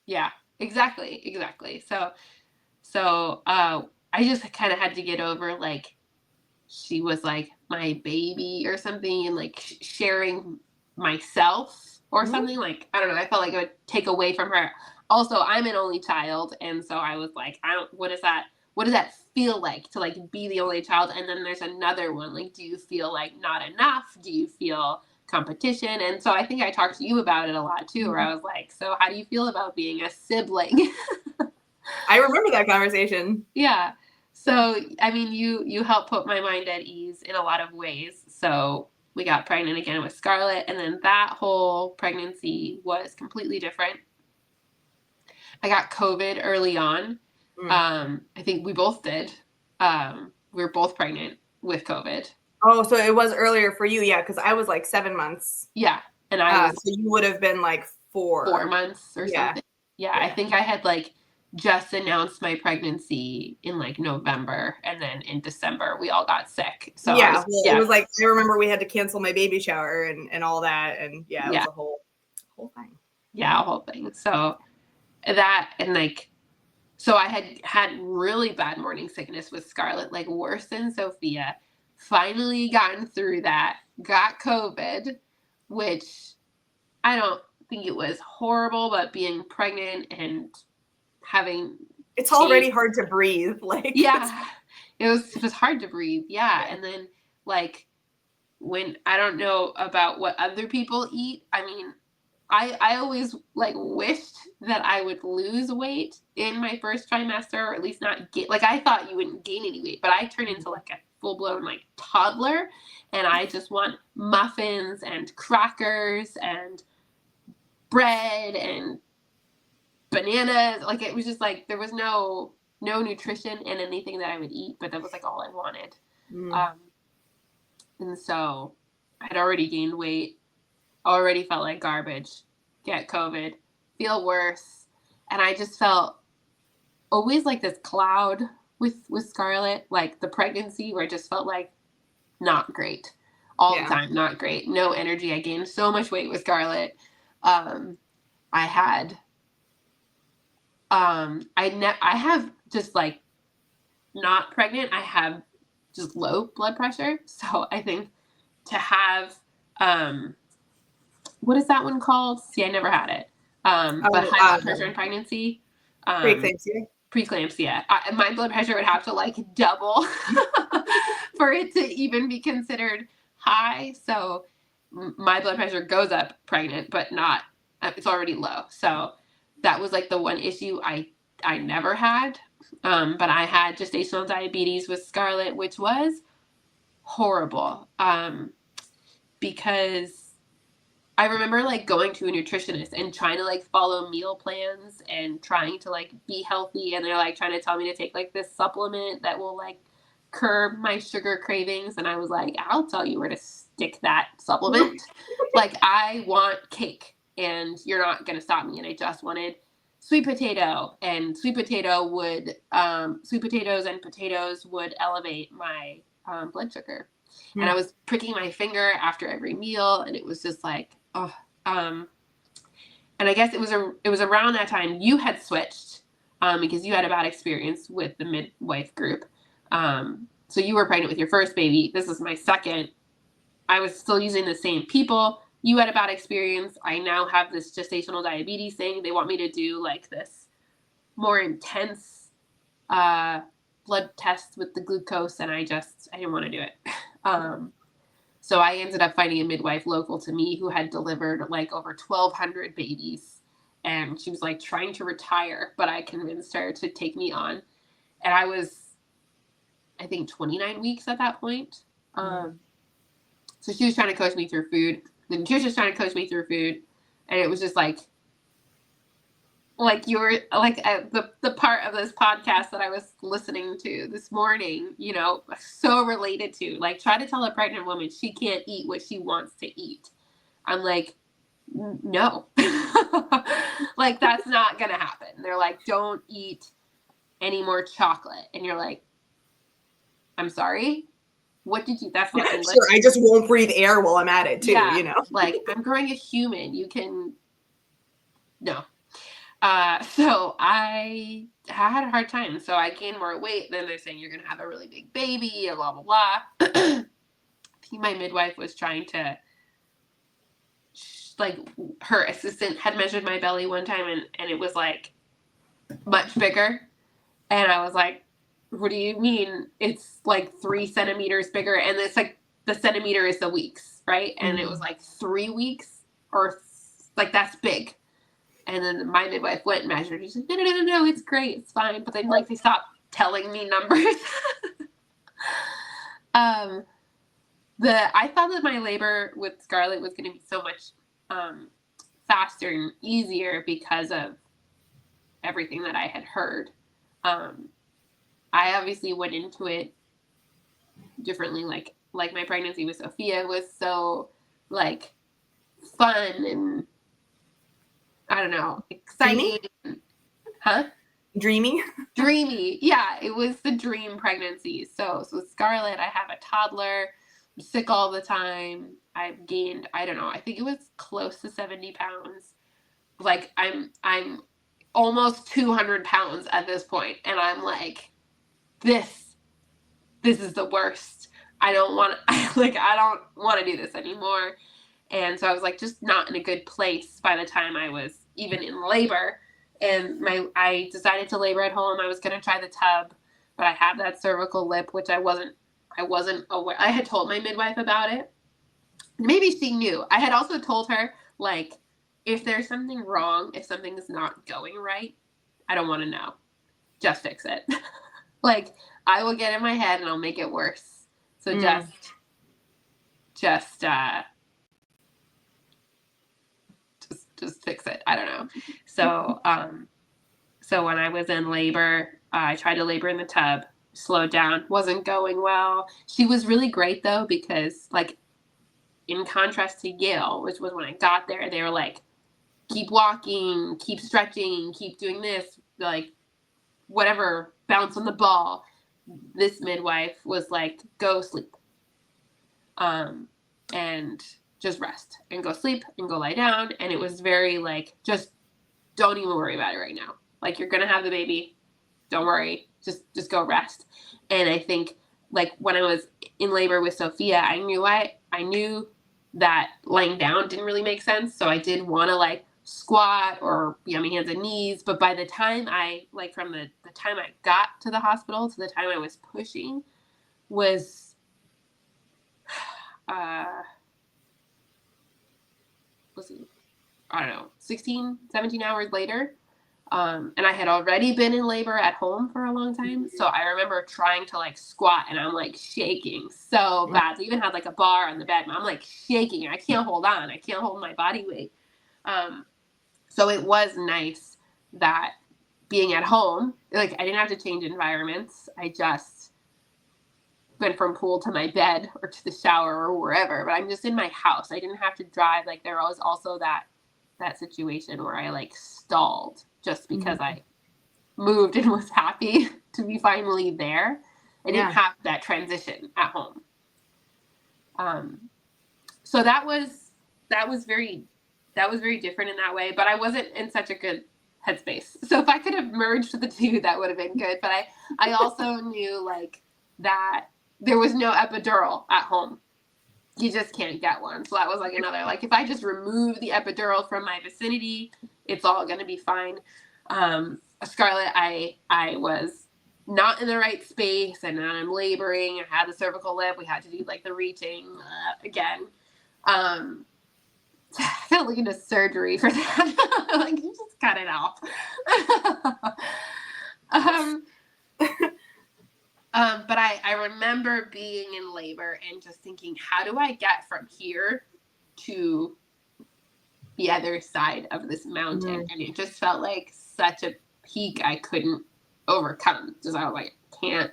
Yeah, exactly. So I just kind of had to get over, like, she was like my baby or something, and like sharing myself or something. Like, I don't know, I felt like it would take away from her. Also, I'm an only child, and so I was like, what does that feel like to, like, be the only child? And then there's another one, like, do you feel like not enough? Do you feel competition? And so I think I talked to you about it a lot too, where I was like, so how do you feel about being a sibling? I remember that conversation. Yeah. So, I mean, you helped put my mind at ease in a lot of ways. So we got pregnant again with Scarlett, and then that whole pregnancy was completely different. I got COVID early on. I think we both did. We were both pregnant with COVID. Oh, so it was earlier for you, yeah, because I was like 7 months. Yeah, and I was. So you would have been like 4 months or something. Yeah, I think I had, like, just announced my pregnancy in, like, November, and then in December we all got sick. So it was like, I remember we had to cancel my baby shower and all that, and it was a whole thing. Yeah, a whole thing. So that, and like, so I had really bad morning sickness with Scarlett, like worse than Sophia. Finally gotten through that, got COVID, which I don't think it was horrible, but being pregnant and having, it's already hard to breathe. Like, it was hard to breathe. Yeah. And then, like, when I don't know about what other people eat, I mean, I always, like, wished that I would lose weight in my first trimester, or at least not get, like, I thought you wouldn't gain any weight, but I turned into, like, a full-blown, like, toddler, and I just want muffins and crackers and bread and bananas. Like, it was just like, there was no nutrition in anything that I would eat, but that was, like, all I wanted. And so I'd already gained weight, already felt like garbage, get COVID, feel worse. And I just felt always like this cloud with Scarlett, like the pregnancy, where I just felt like not great all the time, not great, no energy. I gained so much weight with Scarlett. I have just, like, not pregnant, I have just low blood pressure. So I think to have, what is that one called? See, I never had it. But high blood pressure in pregnancy. Preeclampsia. My blood pressure would have to, like, double for it to even be considered high. So my blood pressure goes up pregnant, but not, it's already low. So that was, like, the one issue I never had. But I had gestational diabetes with Scarlett, which was horrible. Because I remember, like, going to a nutritionist and trying to, like, follow meal plans and trying to, like, be healthy. And they're, like, trying to tell me to take, like, this supplement that will, like, curb my sugar cravings. And I was like, I'll tell you where to stick that supplement. Like, I want cake, and you're not going to stop me. And I just wanted sweet potato, and sweet potatoes and potatoes would elevate my blood sugar. And I was pricking my finger after every meal, and it was just like, and I guess it was around that time you had switched because you had a bad experience with the midwife group. So you were pregnant with your first baby. This is my second. I was still using the same people. You had a bad experience. I now have this gestational diabetes thing. They want me to do like this more intense blood test with the glucose, and I didn't want to do it. So I ended up finding a midwife local to me who had delivered like over 1,200 babies, and she was like trying to retire, but I convinced her to take me on. And I was, I think, 29 weeks at that point. So she was trying to coach me through food. The nutritionist trying to coach me through food, and it was just like you were like the part of this podcast that I was listening to this morning, you know, so related to, like, try to tell a pregnant woman she can't eat what she wants to eat. I'm like, no, like, that's not going to happen. They're like, don't eat any more chocolate. And you're like, I'm sorry. What did you, that's not English. Sure, I just won't breathe air while I'm at it too, you know? Like, I'm growing a human. You can, no. So I had a hard time. So I gained more weight. Then they're saying you're going to have a really big baby, and blah, blah, blah. I think my midwife was trying to, like, her assistant had measured my belly one time, and it was like much bigger. And I was like, what do you mean? It's like 3 centimeters bigger. And it's like the centimeter is the weeks, right? And it was like 3 weeks, or like, that's big. And then my midwife went and measured. She's like, no, it's great. It's fine. But then, like, they stopped telling me numbers. I thought that my labor with Scarlett was going to be so much faster and easier because of everything that I had heard. I obviously went into it differently. Like my pregnancy with Sophia was so, like, fun and, I don't know, exciting. Dreamy? Dreamy. Yeah, it was the dream pregnancy. So Scarlett, I have a toddler. I'm sick all the time. I've gained, I don't know, I think it was close to 70 pounds. Like, I'm almost 200 pounds at this point, and I'm like, this is the worst. I don't want to do this anymore. And so I was, like, just not in a good place by the time I was even in labor. And I decided to labor at home. I was going to try the tub, but I had that cervical lip, which I wasn't aware. I had told my midwife about it. Maybe she knew. I had also told her, like, if there's something wrong, if something is not going right, I don't want to know. Just fix it. Like, I will get in my head and I'll make it worse. So just fix it. I don't know. So, so when I was in labor, I tried to labor in the tub, slowed down, wasn't going well. She was really great though, because, like, in contrast to Yale, which was when I got there, they were like, keep walking, keep stretching, keep doing this, like, whatever, bounce on the ball. This midwife was like, go sleep. And just rest and go sleep and go lie down. And it was very like, just don't even worry about it right now. Like, you're going to have the baby. Don't worry. Just go rest. And I think, like, when I was in labor with Sophia, I knew that lying down didn't really make sense. So I did want to, like, squat or be on my hands and knees. But by the time from the time I got to the hospital to the time I was pushing was, I don't know, 16, 17 hours later. And I had already been in labor at home for a long time. So I remember trying to, like, squat, and I'm, like, shaking so bad. I even had, like, a bar on the bed, and I'm, like, shaking. I can't hold on. I can't hold my body weight. So it was nice that being at home, like, I didn't have to change environments. I just went from pool to my bed or to the shower or wherever, but I'm just in my house. I didn't have to drive. Like, there was also that situation where I, like, stalled just because I moved and was happy to be finally there. I didn't have that transition at home. So that was very different in that way, but I wasn't in such a good headspace. So if I could have merged the two, that would have been good. But I also knew like that there was no epidural at home. You just can't get one. So that was like another, like if I just remove the epidural from my vicinity, it's all going to be fine. Scarlett, I was not in the right space, and I'm laboring. I had the cervical lip. We had to do like the reaching again. I felt like into surgery for that. Like, you just cut it off. But I remember being in labor and just thinking, how do I get from here to the other side of this mountain? Mm-hmm. And it just felt like such a peak I couldn't overcome. Just I was like, can't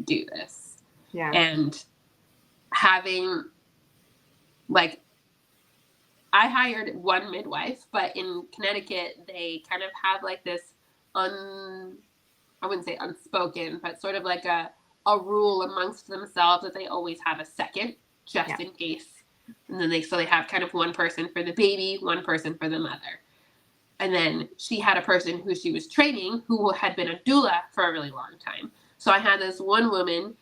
do this. Yeah. And having like, I hired one midwife, but in Connecticut, they kind of have like this I wouldn't say unspoken, but sort of like a rule amongst themselves that they always have a second just in case. And then they have kind of one person for the baby, one person for the mother. And then she had a person who she was training who had been a doula for a really long time. So I had this one woman,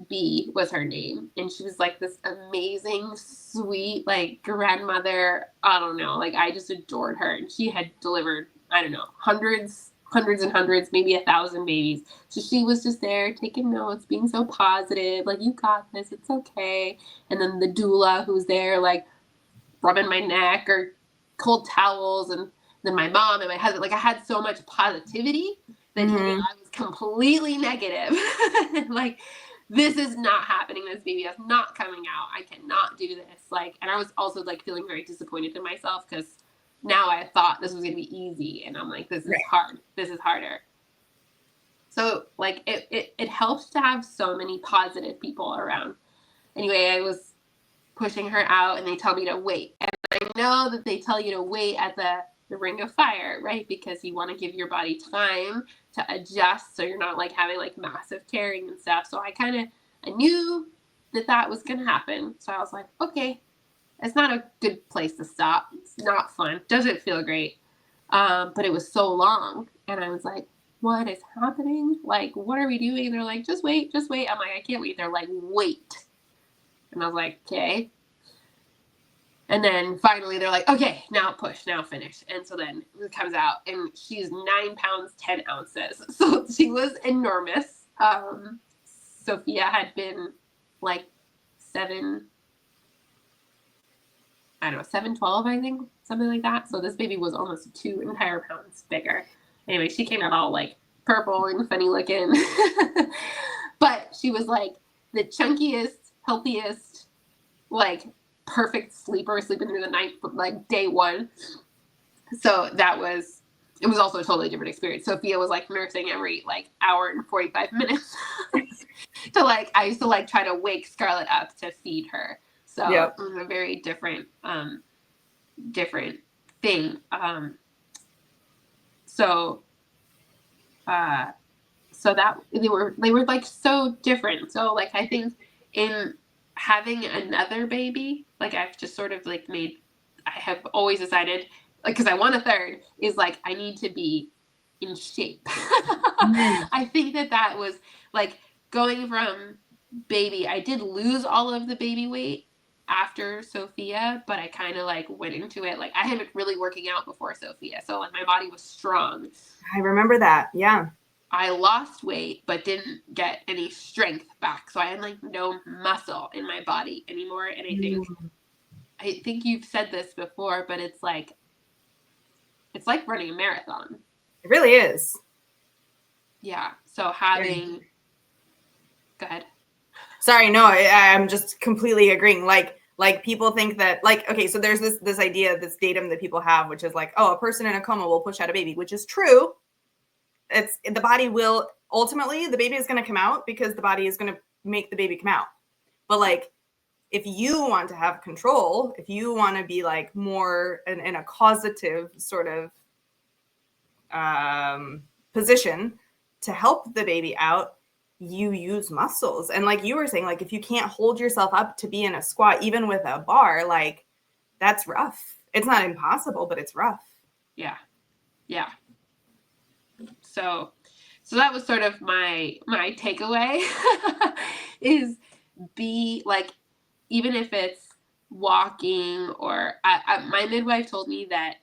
B was her name. And she was like this amazing, sweet, like grandmother. I don't know. Like I just adored her. And she had delivered, I don't know, hundreds and hundreds, maybe 1,000 babies. So she was just there taking notes, being so positive, like, you got this, it's okay. And then the doula who's there, like, rubbing my neck or cold towels. And then my mom and my husband, like, I had so much positivity that even I was completely negative. Like, this is not happening. This baby is not coming out. I cannot do this. Like, and I was also, like, feeling very disappointed in myself because now I thought this was going to be easy. And I'm like, this is hard. This is harder. So like it helps to have so many positive people around. Anyway, I was pushing her out and they tell me to wait. And I know that they tell you to wait at the ring of fire, right? Because you want to give your body time to adjust so you're not like having like massive tearing and stuff. So I knew that was going to happen. So I was like, okay. It's not a good place to stop. It's not fun. Doesn't feel great. But it was so long. And I was like, what is happening? Like, what are we doing? And they're like, just wait. I'm like, I can't wait. They're like, wait. And I was like, okay. And then finally they're like, okay, now push, now finish. And so then it comes out and she's 9 pounds, 10 ounces. So she was enormous. Sophia had been like 712, I think, something like that. So this baby was almost 2 entire pounds bigger. Anyway, she came out all like purple and funny looking. But she was like the chunkiest, healthiest, like perfect sleeper, sleeping through the night from like day one. So it was also a totally different experience. Sophia was like nursing every like hour and 45 minutes. So like I used to like try to wake Scarlett up to feed her. So it was a very different thing. So that they were like so different. So like I think in having another baby, like I've just sort of like I have always decided, like, because I want a third, is like I need to be in shape. I think that was like going from baby. I did lose all of the baby weight after Sophia, but I kind of like went into it like I had been really working out before Sophia, so like my body was strong. I remember that. Yeah, I lost weight but didn't get any strength back, so I had like no muscle in my body anymore. And I think you've said this before, but it's like running a marathon. It really is. Yeah. So having go ahead. Sorry, no, I'm just completely agreeing. Like people think that, like, okay, so there's this idea, this datum that people have, which is like, oh, a person in a coma will push out a baby, which is true. It's the body will ultimately, the baby is going to come out because the body is going to make the baby come out. But like, if you want to have control, if you want to be like more in a causative sort of position to help the baby out, you use muscles. And like you were saying, like if you can't hold yourself up to be in a squat, even with a bar, like that's rough. It's not impossible, but it's rough. Yeah. Yeah. So that was sort of my takeaway is be like, even if it's walking or my midwife told me that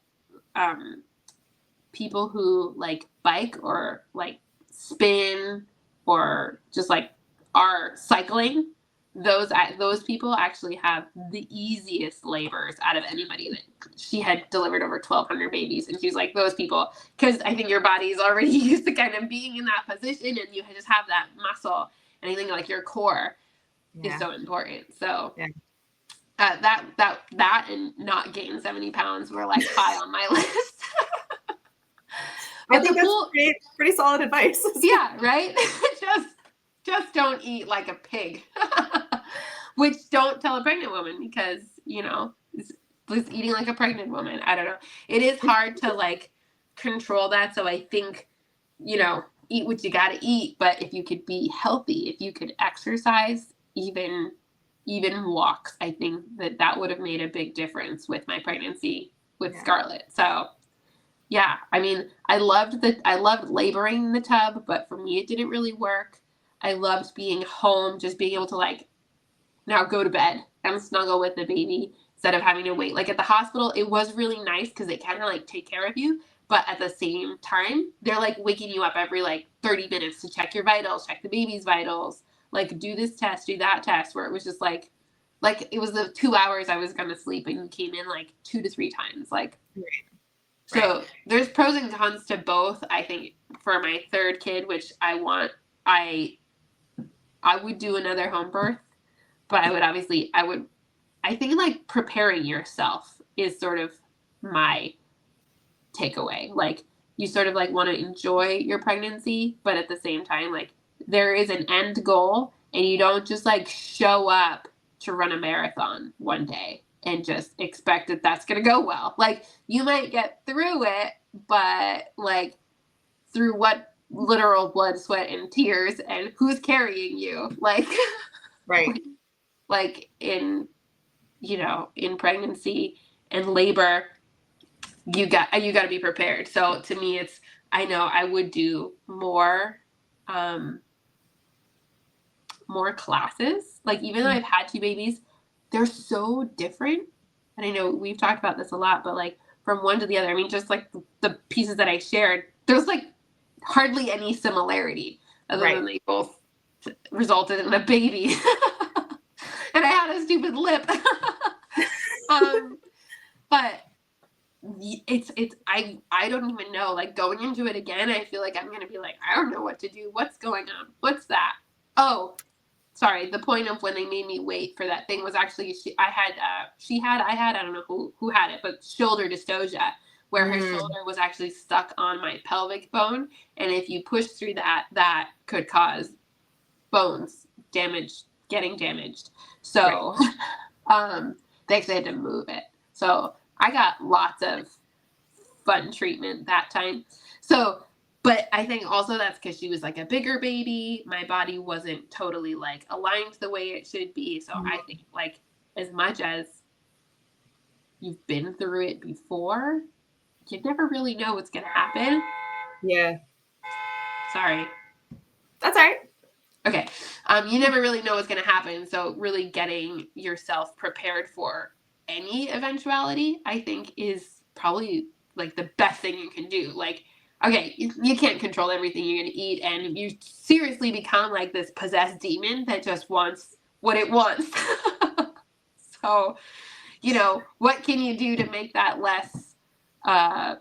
people who like bike or like spin or just like are cycling, those people actually have the easiest labors out of anybody. That she had delivered over 1,200 babies, and she's like, those people, because I think your body is already used to kind of being in that position, and you just have that muscle, and I think like your core is so important. So that and not gain 70 pounds were like high on my list. I think that's pretty solid advice. Yeah, right? just don't eat like a pig. Which don't tell a pregnant woman, because, it's eating like a pregnant woman. I don't know. It is hard to like control that. So I think, eat what you got to eat. But if you could be healthy, if you could exercise, even walks, I think that would have made a big difference with my pregnancy with Scarlett. So yeah, I mean, I loved laboring in the tub, but for me, it didn't really work. I loved being home, just being able to like now go to bed and snuggle with the baby instead of having to wait. Like at the hospital, it was really nice because they kind of like take care of you. But at the same time, they're like waking you up every like 30 minutes to check your vitals, check the baby's vitals, like do this test, do that test, where it was just like it was the 2 hours I was going to sleep and you came in like 2 to 3 times. Like, so there's pros and cons to both. I think for my third kid, which I would do another home birth, but I think like preparing yourself is sort of my takeaway. Like you sort of like want to enjoy your pregnancy, but at the same time, like there is an end goal, and you don't just like show up to run a marathon one day and just expect that that's going to go well. Like you might get through it, but like through what literal blood, sweat, and tears, and who's carrying you? Like, like in pregnancy and labor, you got to be prepared. So to me, I know I would do more classes. Like even though I've had 2 babies, they're so different. And I know we've talked about this a lot, but like from one to the other, I mean, just like the pieces that I shared, there's like hardly any similarity other than they both resulted in a baby. And I had a stupid lip. But it's I don't even know, like going into it again, I feel like I'm going to be like, I don't know what to do. What's going on? What's that? Oh, sorry. The point of when they made me wait for that thing was actually I had, I don't know who had it, but shoulder dystocia, where her shoulder was actually stuck on my pelvic bone. And if you push through that could cause bones getting damaged. So, they actually had to move it. So I got lots of fun treatment that time. So, but I think also that's because she was like a bigger baby. My body wasn't totally like aligned the way it should be. So I think like as much as you've been through it before, you never really know what's going to happen. Yeah. Sorry. That's all right. Okay. You never really know what's going to happen. So really getting yourself prepared for any eventuality, I think, is probably like the best thing you can do. Like, okay, you can't control everything you're going to eat, and you seriously become like this possessed demon that just wants what it wants. So, what can you do to make that less bad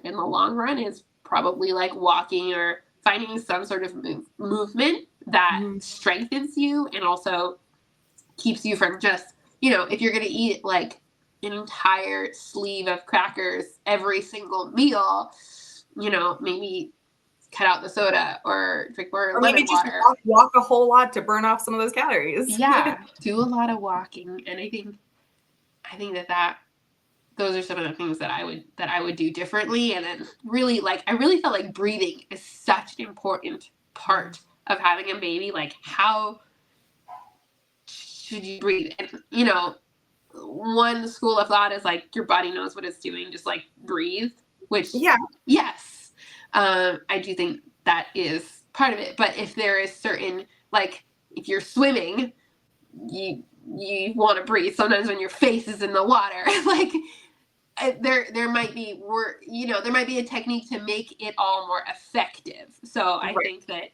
in the long run is probably like walking or finding some sort of movement that strengthens you and also keeps you from just, if you're going to eat like an entire sleeve of crackers every single meal, maybe cut out the soda or drink more lemon water. Walk a whole lot to burn off some of those calories. Yeah, do a lot of walking. And I think that those are some of the things that I would do differently. And then really, like, I really felt like breathing is such an important part of having a baby. Like, how should you breathe? And, one school of thought is like, your body knows what it's doing. Just like breathe. which yes, I do think that is part of it. But if there is certain, like if you're swimming, you want to breathe sometimes when your face is in the water. Like there might be there might be a technique to make it all more effective. So I think that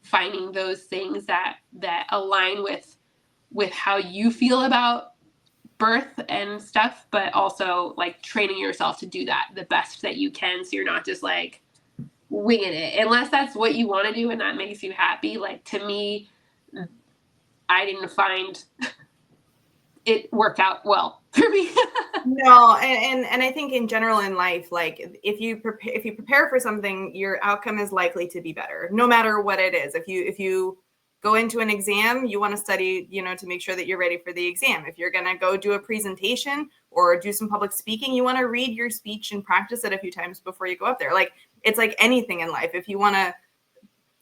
finding those things that align with how you feel about birth and stuff, but also like training yourself to do that the best that you can, so you're not just like winging it, unless that's what you want to do and that makes you happy. Like, to me, I didn't find it work out well for me. No, and I think in general in life, like if you prepare for something, your outcome is likely to be better, no matter what it is. If you go into an exam, you want to study, to make sure that you're ready for the exam. If you're going to go do a presentation or do some public speaking, you want to read your speech and practice it a few times before you go up there. Like, it's like anything in life. If you want to,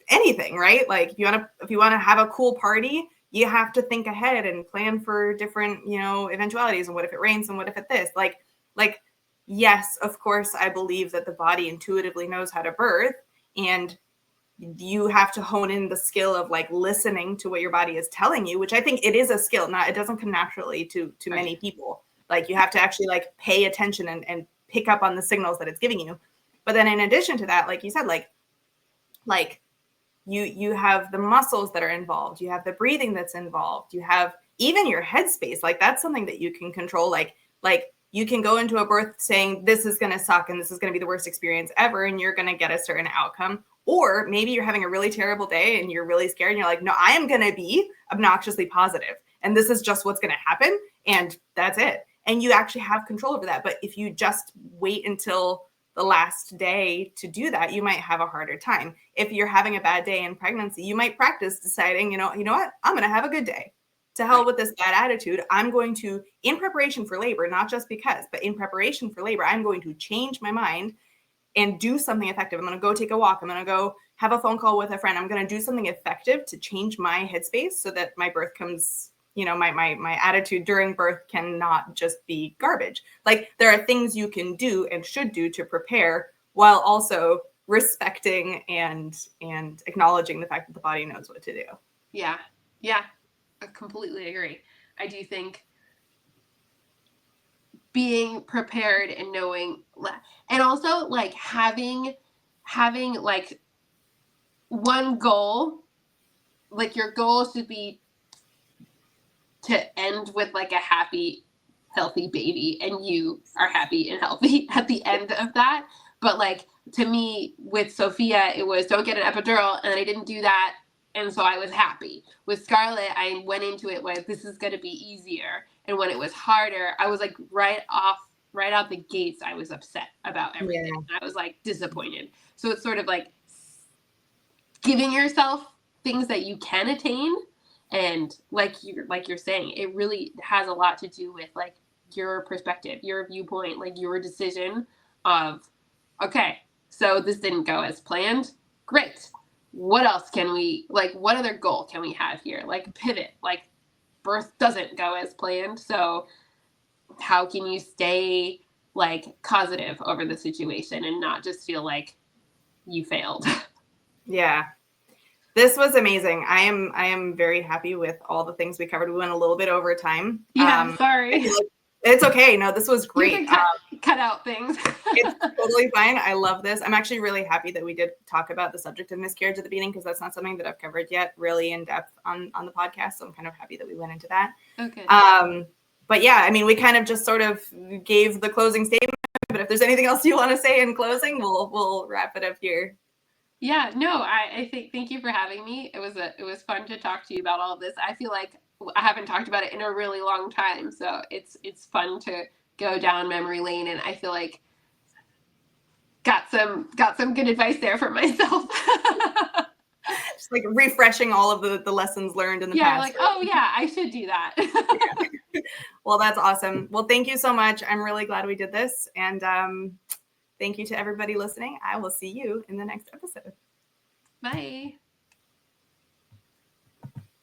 anything, right? Like if you want to have a cool party, you have to think ahead and plan for different, eventualities. And what if it rains? And what if it this? Like, yes, of course, I believe that the body intuitively knows how to birth, and you have to hone in the skill of like listening to what your body is telling you, which I think it is a skill. It doesn't come naturally to many people. Like, you have to actually like pay attention and pick up on the signals that it's giving you. But then in addition to that, like you said, like you have the muscles that are involved, you have the breathing that's involved, you have even your headspace. Like, that's something that you can control. Like you can go into a birth saying this is going to suck and this is going to be the worst experience ever, and you're going to get a certain outcome. Or maybe you're having a really terrible day and you're really scared and you're like, no, I am going to be obnoxiously positive, and this is just what's going to happen, and that's it. And you actually have control over that. But if you just wait until the last day to do that, you might have a harder time. If you're having a bad day in pregnancy, you might practice deciding, you know what, I'm going to have a good day. To hell with this bad attitude. I'm going to, in preparation for labor, not just because, but in preparation for labor, I'm going to change my mind and do something effective. I'm going to go take a walk. I'm going to go have a phone call with a friend. I'm going to do something effective to change my headspace so that my birth comes, my attitude during birth cannot just be garbage. Like, there are things you can do and should do to prepare, while also respecting and acknowledging the fact that the body knows what to do. Yeah. I completely agree. I do think being prepared and knowing, and also like having like one goal, like your goal should be to end with like a happy, healthy baby, and you are happy and healthy at the end of that. But like, to me, with Sophia, it was don't get an epidural, and I didn't do that, and so I was happy. With Scarlett, I went into it with this is going to be easier, and when it was harder, I was like right out the gates, I was upset about everything. Yeah. I was like disappointed. So it's sort of like giving yourself things that you can attain, and like you're saying, it really has a lot to do with like your perspective, your viewpoint, like your decision of, okay, so this didn't go as planned. Great. What else can we, like, what other goal can we have here? Like, pivot. Like, birth doesn't go as planned. So how can you stay like positive over the situation and not just feel like you failed? Yeah. This was amazing. I am very happy with all the things we covered. We went a little bit over time. Yeah, sorry. It's okay. No, this was great. You can cut out things. It's totally fine. I love this. I'm actually really happy that we did talk about the subject of miscarriage at the beginning, because that's not something that I've covered yet really in depth on the podcast. So I'm kind of happy that we went into that. Okay. But yeah, I mean, we kind of just sort of gave the closing statement, but if there's anything else you want to say in closing, we'll wrap it up here. Yeah, no, I think thank you for having me. It was fun to talk to you about all of this. I feel like I haven't talked about it in a really long time, so it's fun to go down memory lane, and I feel like got some good advice there for myself. Just like refreshing all of the lessons learned in the past. Yeah, like, oh yeah, I should do that. Yeah. Well, that's awesome. Well, thank you so much. I'm really glad we did this, and thank you to everybody listening. I will see you in the next episode. Bye.